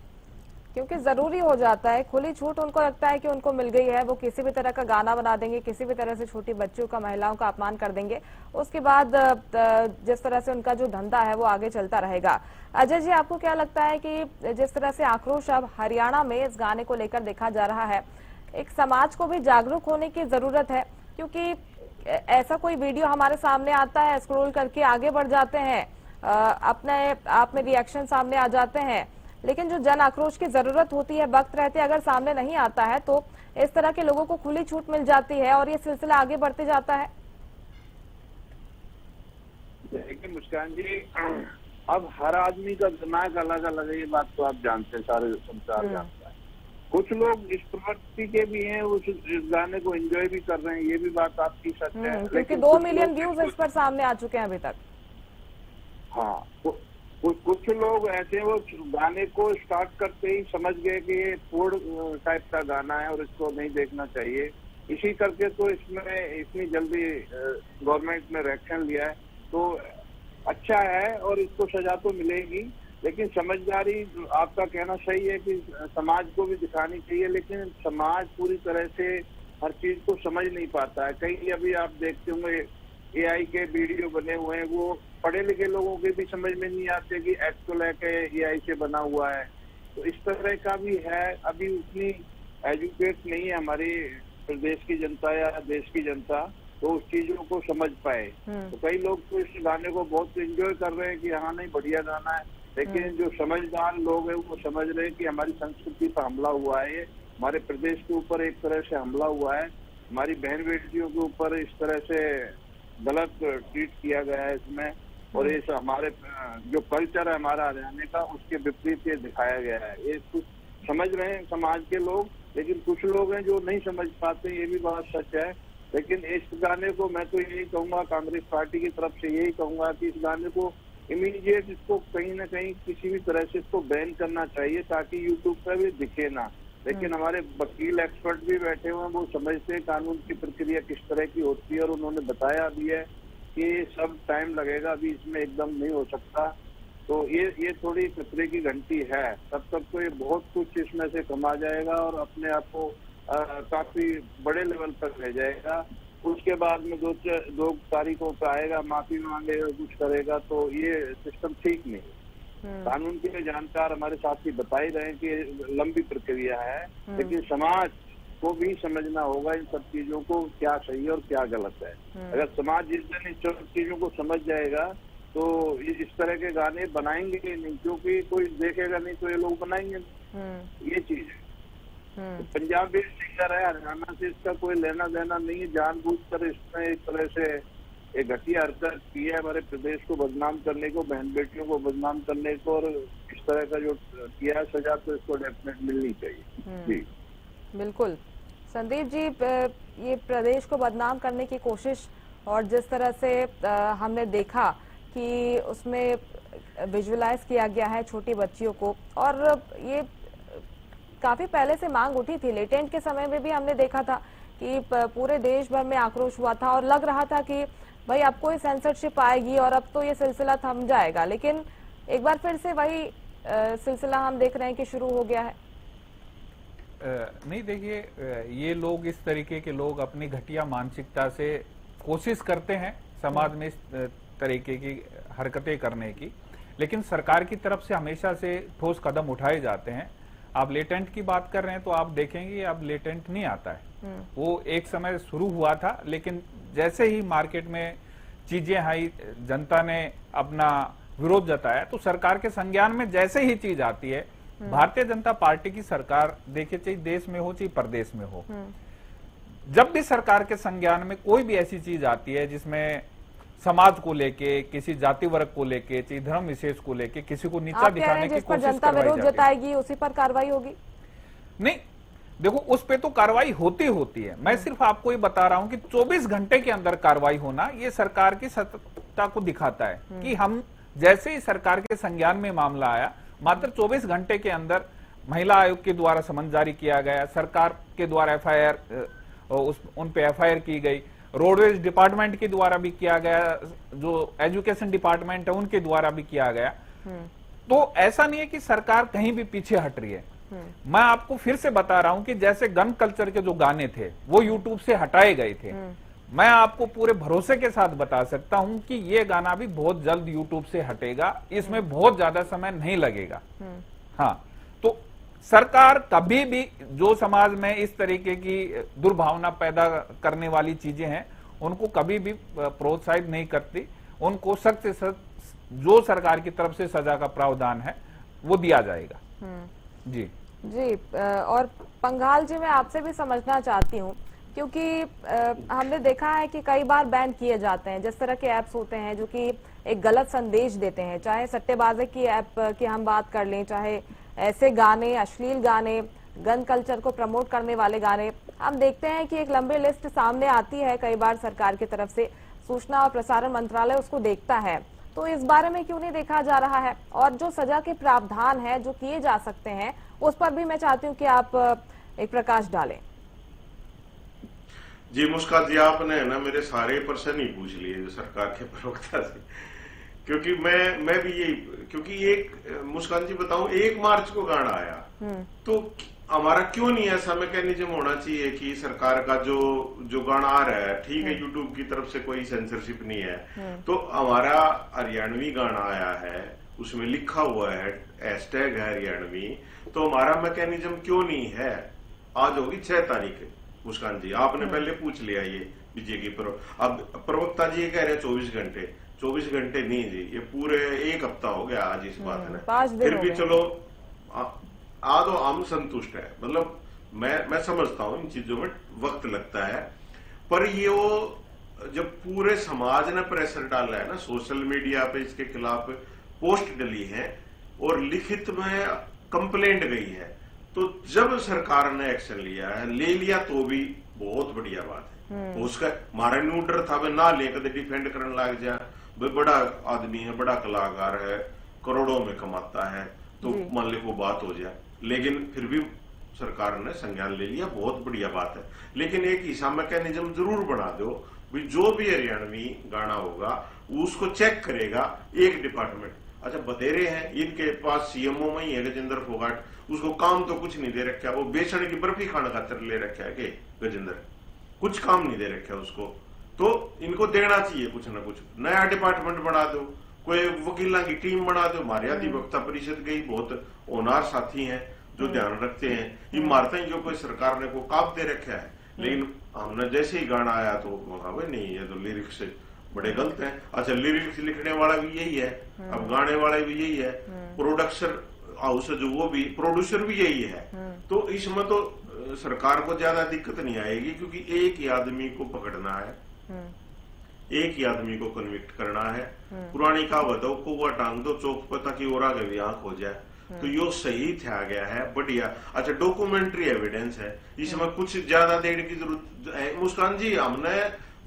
A: क्योंकि जरूरी हो जाता है, खुली छूट उनको लगता है कि उनको मिल गई है, वो किसी भी तरह का गाना बना देंगे, किसी भी तरह से छोटी बच्चियों का, महिलाओं का अपमान कर देंगे। उसके बाद जिस तरह से उनका जो धंधा है वो आगे चलता रहेगा। अजय जी, आपको क्या लगता है कि जिस तरह से आक्रोश अब हरियाणा में इस गाने को लेकर देखा जा रहा है, एक समाज को भी जागरूक होने की जरूरत है? क्योंकि ऐसा कोई वीडियो हमारे सामने आता है, स्क्रॉल करके आगे बढ़ जाते हैं, अपने आप में रिएक्शन सामने आ जाते हैं, लेकिन जो जन आक्रोश की जरूरत होती है वक्त रहते अगर सामने नहीं आता है तो इस तरह के लोगों को खुली छूट मिल जाती है और ये सिलसिला आगे बढ़ते जाता है।
J: देखिए मुस्कान जी, अब हर आदमी का दिमाग अलग अलग है, ये बात तो आप जानते हैं, सारे संसार जानता है। कुछ लोग इस प्रवृत्ति के भी हैं, उस गाने को एंजॉय भी कर रहे हैं, ये भी बात आपकी सच है।
A: क्योंकि 2 मिलियन व्यूज इस पर सामने आ चुके हैं अभी तक।
J: हाँ, कुछ लोग ऐसे वो गाने को स्टार्ट करते ही समझ गए कि ये पूर्ण टाइप का गाना है और इसको नहीं देखना चाहिए, इसी करके तो इसमें इतनी जल्दी गवर्नमेंट ने एक्शन लिया है। तो अच्छा है और इसको सजा तो मिलेगी, लेकिन समझदारी, आपका कहना सही है कि समाज को भी दिखानी चाहिए, लेकिन समाज पूरी तरह से हर चीज को समझ नहीं पाता है। कई अभी आप देखते होंगे एआई के वीडियो बने हुए हैं, वो पढ़े लिखे लोगों के भी समझ में नहीं आते कि एक्चुअल है कि एआई से बना हुआ है। तो इस तरह का भी है, अभी उतनी एजुकेट नहीं है हमारी प्रदेश की जनता या देश की जनता, तो उस चीजों को समझ पाए। तो कई लोग तो इस गाने को बहुत एंजॉय कर रहे हैं कि हाँ नहीं बढ़िया गाना है, लेकिन जो समझदार लोग हैं वो समझ रहे हैं कि हमारी संस्कृति पर हमला हुआ है, ये हमारे प्रदेश के ऊपर एक तरह से हमला हुआ है, हमारी बहन बेटियों के ऊपर इस तरह से गलत ट्रीट किया गया है इसमें, और ये हमारे जो कल्चर है हमारा हरियाणा का उसके विपरीत ये दिखाया गया है। ये कुछ समझ रहे हैं समाज के लोग, लेकिन कुछ लोग हैं जो नहीं समझ पाते, ये भी बात सच है। लेकिन इस गाने को मैं तो यही कहूंगा, कांग्रेस पार्टी की तरफ से यही कहूंगा कि इस गाने को इमीडिएट इसको कहीं ना कहीं किसी भी तरह से इसको बैन करना चाहिए ताकि यूट्यूब पर भी दिखे ना। लेकिन हमारे वकील एक्सपर्ट भी बैठे हुए हैं, वो समझते हैं कानून की प्रक्रिया किस तरह की होती है, और उन्होंने बताया भी है कि सब टाइम लगेगा, अभी इसमें एकदम नहीं हो सकता। तो ये थोड़ी खतरे की घंटी है। तब तक तो ये बहुत कुछ इसमें से कमा जाएगा और अपने आप को काफी बड़े लेवल पर ले जाएगा। उसके बाद में 2 तारीखों पे आएगा, माफी मांगेगा, कुछ करेगा, तो ये सिस्टम ठीक नहीं। कानून के जानकार हमारे साथी बता ही रहे हैं कि लंबी प्रक्रिया है, लेकिन समाज को भी समझना होगा इन सब चीजों को, क्या सही है और क्या गलत है। अगर समाज जिस दिन इन सब चीजों को समझ जाएगा तो इस तरह के गाने बनाएंगे नहीं, क्योंकि कोई देखेगा नहीं तो ये लोग बनाएंगे नहीं। ये चीज है। तो पंजाबी सिंगर है, हरियाणा से इसका कोई लेना देना नहीं है। जानबूझकर इसने एक तरह से एक घटिया हरकत की है, हमारे प्रदेश को बदनाम करने को, बहन बेटियों को बदनाम करने को, और इस तरह का जो किया है सजा तो इसको डेफिनेट मिलनी चाहिए। जी
A: बिल्कुल संदीप जी, ये प्रदेश को बदनाम करने की कोशिश, और जिस तरह से हमने देखा कि उसमें विजुअलाइज किया गया है छोटी बच्चियों को, और ये काफी पहले से मांग उठी थी। लेटेंट के समय में भी हमने देखा था कि पूरे देश भर में आक्रोश हुआ था और लग रहा था कि भाई अब कोई सेंसरशिप आएगी और अब तो ये सिलसिला थम जाएगा, लेकिन एक बार फिर से वही सिलसिला हम देख रहे हैं कि शुरू हो गया है।
H: नहीं, देखिए, ये लोग, इस तरीके के लोग अपनी घटिया मानसिकता से कोशिश करते हैं समाज में इस तरीके की हरकतें करने की, लेकिन सरकार की तरफ से हमेशा से ठोस कदम उठाए जाते हैं। आप लेटेंट की बात कर रहे हैं तो आप देखेंगे अब लेटेंट नहीं आता है। वो एक समय शुरू हुआ था, लेकिन जैसे ही मार्केट में चीजें आई, जनता ने अपना विरोध जताया, तो सरकार के संज्ञान में जैसे ही चीज आती है, भारतीय जनता पार्टी की सरकार, देखिए चाहे देश में हो चाहे प्रदेश में हो, जब भी सरकार के संज्ञान में कोई भी ऐसी चीज आती है जिसमें समाज को लेके, किसी जाति वर्ग को लेके, चाहे धर्म विशेष को लेके किसी को नीचा दिखाने की कोशिश
A: जनता विरोध जताएगी उसी पर कार्रवाई होगी।
H: नहीं, देखो, उस पे तो कार्रवाई होती है। मैं सिर्फ आपको ये बता रहा हूं कि 24 घंटे के अंदर कार्रवाई होना ये सरकार की सत्ता को दिखाता है कि हम जैसे ही सरकार के संज्ञान में मामला आया, मात्र 24 घंटे के अंदर महिला आयोग के द्वारा समन जारी किया गया, सरकार के द्वारा उन पे एफआईआर की गई, रोडवेज डिपार्टमेंट के द्वारा भी किया गया, जो एजुकेशन डिपार्टमेंट है उनके द्वारा भी किया गया। तो ऐसा नहीं है कि सरकार कहीं भी पीछे हट रही है। मैं आपको फिर से बता रहा हूं कि जैसे गन कल्चर के जो गाने थे वो यूट्यूब से हटाए गए थे, मैं आपको पूरे भरोसे के साथ बता सकता हूं कि ये गाना भी बहुत जल्द यूट्यूब से हटेगा, इसमें बहुत ज्यादा समय नहीं लगेगा। हाँ, तो सरकार कभी भी जो समाज में इस तरीके की दुर्भावना पैदा करने वाली चीजें हैं उनको कभी भी प्रोत्साहित नहीं करती। उनको सख्त से सख्त जो सरकार की तरफ से सजा का प्रावधान है वो दिया जाएगा। जी
A: जी, और पंघाल जी, मैं आपसे भी समझना चाहती हूँ, क्योंकि हमने देखा है कि कई बार बैन किए जाते हैं जिस तरह के ऐप्स होते हैं जो कि एक गलत संदेश देते हैं, चाहे सट्टेबाजी की ऐप की हम बात कर लें, चाहे ऐसे गाने, अश्लील गाने, गन कल्चर को प्रमोट करने वाले गाने। हम देखते हैं कि एक लंबी लिस्ट सामने आती है कई बार सरकार की तरफ से, सूचना और प्रसारण मंत्रालय उसको देखता है, तो इस बारे में क्यों नहीं देखा जा रहा है? और जो सजा के प्रावधान है जो किए जा सकते हैं उस पर भी मैं चाहती हूँ कि आप एक प्रकाश डालें।
I: जी मुस्कान जी, आपने ना मेरे सारे प्रश्न ही पूछ लिए जो सरकार के प्रवक्ता से, क्योंकि मैं भी यही, क्योंकि एक मुस्कान जी बताऊं, 1 मार्च को गाना आया तो हमारा क्यों नहीं ऐसा मैकेनिज्म होना चाहिए कि सरकार का जो गाना आ रहा है, ठीक है, यूट्यूब की तरफ से कोई सेंसरशिप नहीं है, तो हमारा हरियाणवी गाना आया है, उसमें लिखा हुआ है, हैशटैग है हरियाणवी, तो हमारा मैकेनिज्म क्यों नहीं है? आज होगी 6 तारीख। मुस्कान जी, आपने पहले पूछ लिया ये विजय की अब प्रवक्ता जी ये कह रहे हैं 24 घंटे। 24 घंटे नहीं जी, ये पूरे 1 हफ्ता हो गया आज इस बात में। फिर भी चलो आ तो हम संतुष्ट है, मतलब मैं समझता हूँ इन चीजों में वक्त लगता है, पर ये वो जब पूरे समाज ने प्रेशर डाला है ना, सोशल मीडिया पे इसके खिलाफ पोस्ट डली है और लिखित में कंप्लेंट गई है, तो जब सरकार ने एक्शन ले लिया तो भी बहुत बढ़िया बात है। उसका मारा न्यूट्रल था, वे ना ले कदे डिफेंड करने लग जाए, वे बड़ा आदमी है, बड़ा कलाकार है, करोड़ों में कमाता है, तो मान ले को बात हो जाए, लेकिन फिर भी सरकार ने संज्ञान ले लिया, बहुत बढ़िया बात है। लेकिन एक ऐसा मैकेनिज्म जरूर बना दो, जो भी हरियाणवी गाना होगा उसको चेक करेगा एक डिपार्टमेंट। अच्छा बतेरे हैं, इनके पास सीएमओ में ही है गजेंद्र फोगाट, उसको काम तो कुछ नहीं दे रखा, वो बेसन की बर्फी खाने खातर ले रखा है के गजेंद्र, कुछ काम नहीं दे रखा उसको। तो इनको देना चाहिए कुछ ना कुछ, नया डिपार्टमेंट बना दो, कोई वकीलों की टीम बना दो। हमारे अधिवक्ता परिषद के ही बहुत होनहार साथी हैं जो ध्यान रखते हैं, इमारतें जो कोई सरकार ने को काम दे रखा है, लेकिन हमने जैसे ही गाना आया तो भाई नहीं ये तो लिरिक्स बड़े गलत हैं। अच्छा लिरिक्स लिखने वाला भी यही है, अब गाने वाला भी यही है, प्रोडक्शन हाउस जो वो भी प्रोड्यूसर भी यही है। तो इसमें तो सरकार को ज्यादा दिक्कत नहीं आएगी, क्योंकि एक ही आदमी को पकड़ना है, एक ही आदमी को कन्विक्ट करना है। पुरानी कहावत है, कौवा टांग दो चौक पर ताकि और आगे भी आंख हो जाए। तो यो सही था गया है, बढ़िया। अच्छा डॉक्यूमेंट्री एविडेंस है, इसमें कुछ ज्यादा देर की जरूरत है। मुस्कान जी हमने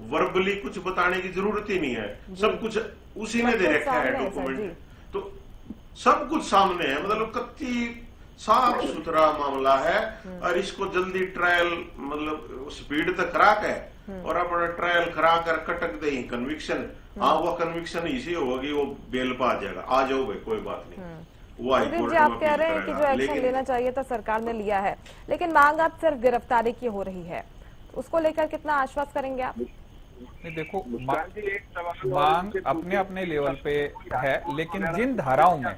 I: वर्बली कुछ बताने की जरूरत ही नहीं है, सब कुछ उसी ने दे रखा है डॉक्यूमेंट, तो सब कुछ सामने है, मतलब कत्ती साफ सुथरा मामला है। और इसको जल्दी ट्रायल मतलब स्पीड तक करा के और अपना ट्रायल करा कर कटक दे कन्विक्शन। हाँ वो कन्विक्शन इसी होगी, वो बेल पा जाएगा, आ जाओ भाई कोई बात नहीं। वो
A: जी आप कह रहे हैं कि जो एक्शन लेना चाहिए था सरकार ने लिया है, लेकिन मांग अब सिर्फ गिरफ्तारी की हो रही है, उसको लेकर कितना आश्वस्त करेंगे आप?
H: नहीं देखो मांग अपने अपने लेवल पे है, लेकिन जिन धाराओं में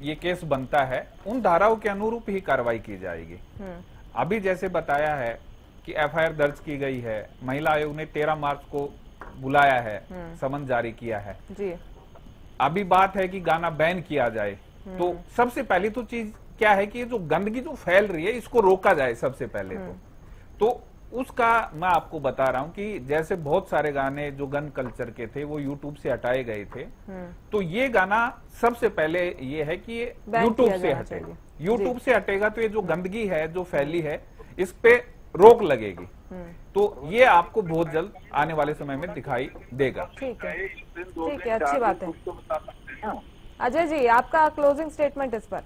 H: ये केस बनता है उन धाराओं के अनुरूप ही कार्रवाई की जाएगी। अभी जैसे बताया है कि एफआईआर दर्ज की गई है, महिला आयोग ने 13 मार्च को बुलाया है, समन जारी किया है
A: जी।
H: अभी बात है कि गाना बैन किया जाए, तो सबसे पहली तो चीज क्या है कि जो गंदगी जो फैल रही है इसको रोका जाए सबसे पहले तो उसका मैं आपको बता रहा हूं कि जैसे बहुत सारे गाने जो गन कल्चर के थे वो यूट्यूब से हटाए गए थे, तो ये गाना सबसे पहले ये है कि ये यूट्यूब से हटेगा। यूट्यूब से हटेगा तो ये जो गंदगी है जो फैली है इस पे रोक लगेगी, तो ये आपको बहुत जल्द आने वाले समय में दिखाई देगा।
A: ठीक है, ठीक है, अच्छी बात है। अजय जी आपका क्लोजिंग स्टेटमेंट इस पर?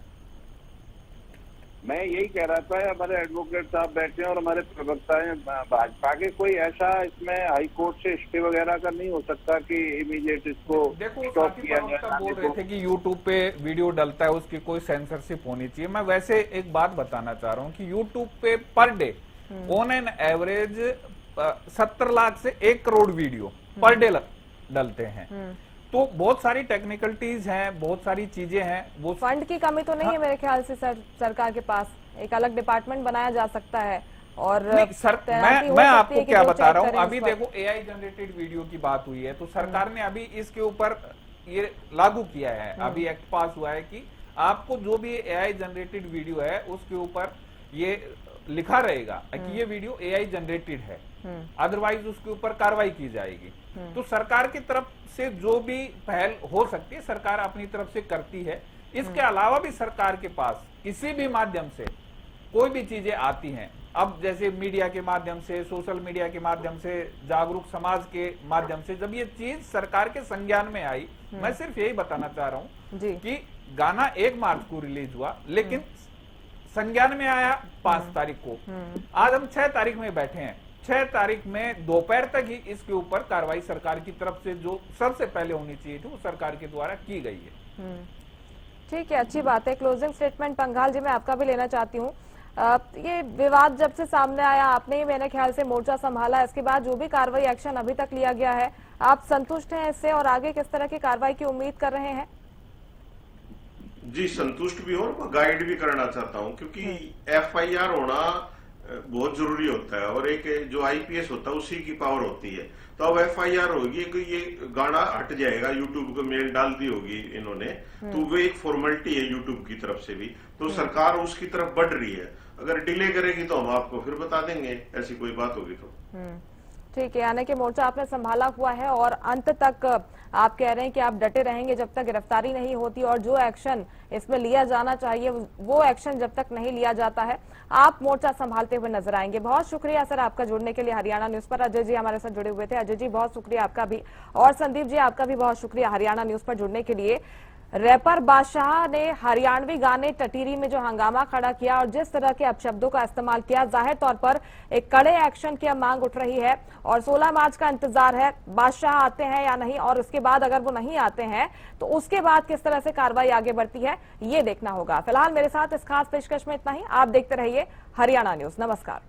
J: मैं यही कह रहा था, हमारे एडवोकेट साहब बैठे हैं और हमारे प्रवक्ता हैं भाजपा के, कोई ऐसा इसमें हाई कोर्ट से स्टे वगैरह का नहीं हो सकता कि इमीडिएट इसको स्टॉप किया जाए?
H: बोल रहे थे कि यूट्यूब पे वीडियो डलता है उसकी कोई सेंसरशिप होनी चाहिए। मैं वैसे एक बात बताना चाह रहा हूँ कि यूट्यूब पे per day on an average 70 lakh से 1 करोड़ वीडियो पर डे डलते हैं, तो बहुत सारी टेक्निकलिटीज हैं, बहुत सारी चीजें हैं। वो
A: फंड की कमी तो नहीं है मेरे ख्याल से सरकार के पास, एक अलग डिपार्टमेंट बनाया जा सकता है। और
H: मैं आपको क्या बता रहा हूँ, अभी देखो एआई जनरेटेड वीडियो की बात हुई है, तो सरकार ने अभी इसके ऊपर ये लागू किया है, अभी एक्ट पास हुआ है कि आपको जो भी एआई जनरेटेड वीडियो है उसके ऊपर ये लिखा रहेगा कि ये वीडियो एआई जनरेटेड है, अदरवाइज उसके ऊपर कार्रवाई की जाएगी। तो सरकार की तरफ से जो भी पहल हो सकती है सरकार अपनी तरफ से करती है। इसके अलावा भी सरकार के पास किसी भी माध्यम से कोई भी चीजें आती हैं, अब जैसे मीडिया के माध्यम से, सोशल मीडिया के माध्यम से, जागरूक समाज के माध्यम से, जब ये चीज सरकार के संज्ञान में आई, मैं सिर्फ यही बताना चाह रहा हूं कि गाना 1 मार्च को रिलीज हुआ, लेकिन संज्ञान में आया 5 तारीख को। आज हम 6 तारीख में बैठे हैं, 6 तारीख में दोपहर तक ही इसके ऊपर कार्रवाई सरकार की तरफ से जो सबसे पहले होनी चाहिए थी वो सरकार के द्वारा की गई है।
A: ठीक है, अच्छी बात है। क्लोजिंग स्टेटमेंट पंघाल जी मैं आपका भी लेना चाहती हूँ। ये विवाद जब से सामने आया आपने ही मेरे ख्याल से मोर्चा संभाला, इसके बाद जो भी कार्रवाई एक्शन अभी तक लिया गया है आप संतुष्ट हैं इससे और आगे किस तरह की कार्रवाई की उम्मीद कर रहे हैं?
I: जी संतुष्ट भी हूं और गाइड भी करना चाहता हूं, क्योंकि एफआईआर होना बहुत जरूरी होता है और एक जो आईपीएस होता है उसी की पावर होती है। तो अब एफआईआर होगी कि ये गाना हट जाएगा, यूट्यूब को मेल डाल दी होगी इन्होंने, तो वो एक फॉर्मेलिटी है यूट्यूब की तरफ से भी, तो सरकार उसकी तरफ बढ़ रही है। अगर डिले करेगी तो हम आपको फिर बता देंगे, ऐसी कोई बात होगी तो।
A: ठीक है, यानी कि मोर्चा आपने संभाला हुआ है और अंत तक आप कह रहे हैं कि आप डटे रहेंगे जब तक गिरफ्तारी नहीं होती और जो एक्शन इसमें लिया जाना चाहिए वो एक्शन जब तक नहीं लिया जाता है आप मोर्चा संभालते हुए नजर आएंगे। बहुत शुक्रिया सर आपका जुड़ने के लिए हरियाणा न्यूज पर। अजय जी हमारे साथ जुड़े हुए थे। अजय जी बहुत शुक्रिया आपका भी, और संदीप जी आपका भी बहुत शुक्रिया हरियाणा न्यूज पर जुड़ने के लिए। रैपर बादशाह ने हरियाणवी गाने टटीरी में जो हंगामा खड़ा किया और जिस तरह के अपशब्दों का इस्तेमाल किया, जाहिर तौर पर एक कड़े एक्शन की अब मांग उठ रही है और 16 मार्च का इंतजार है। बादशाह आते हैं या नहीं, और उसके बाद अगर वो नहीं आते हैं तो उसके बाद किस तरह से कार्रवाई आगे बढ़ती है, ये देखना होगा। फिलहाल मेरे साथ इस खास पेशकश में इतना ही। आप देखते रहिए हरियाणा न्यूज। नमस्कार।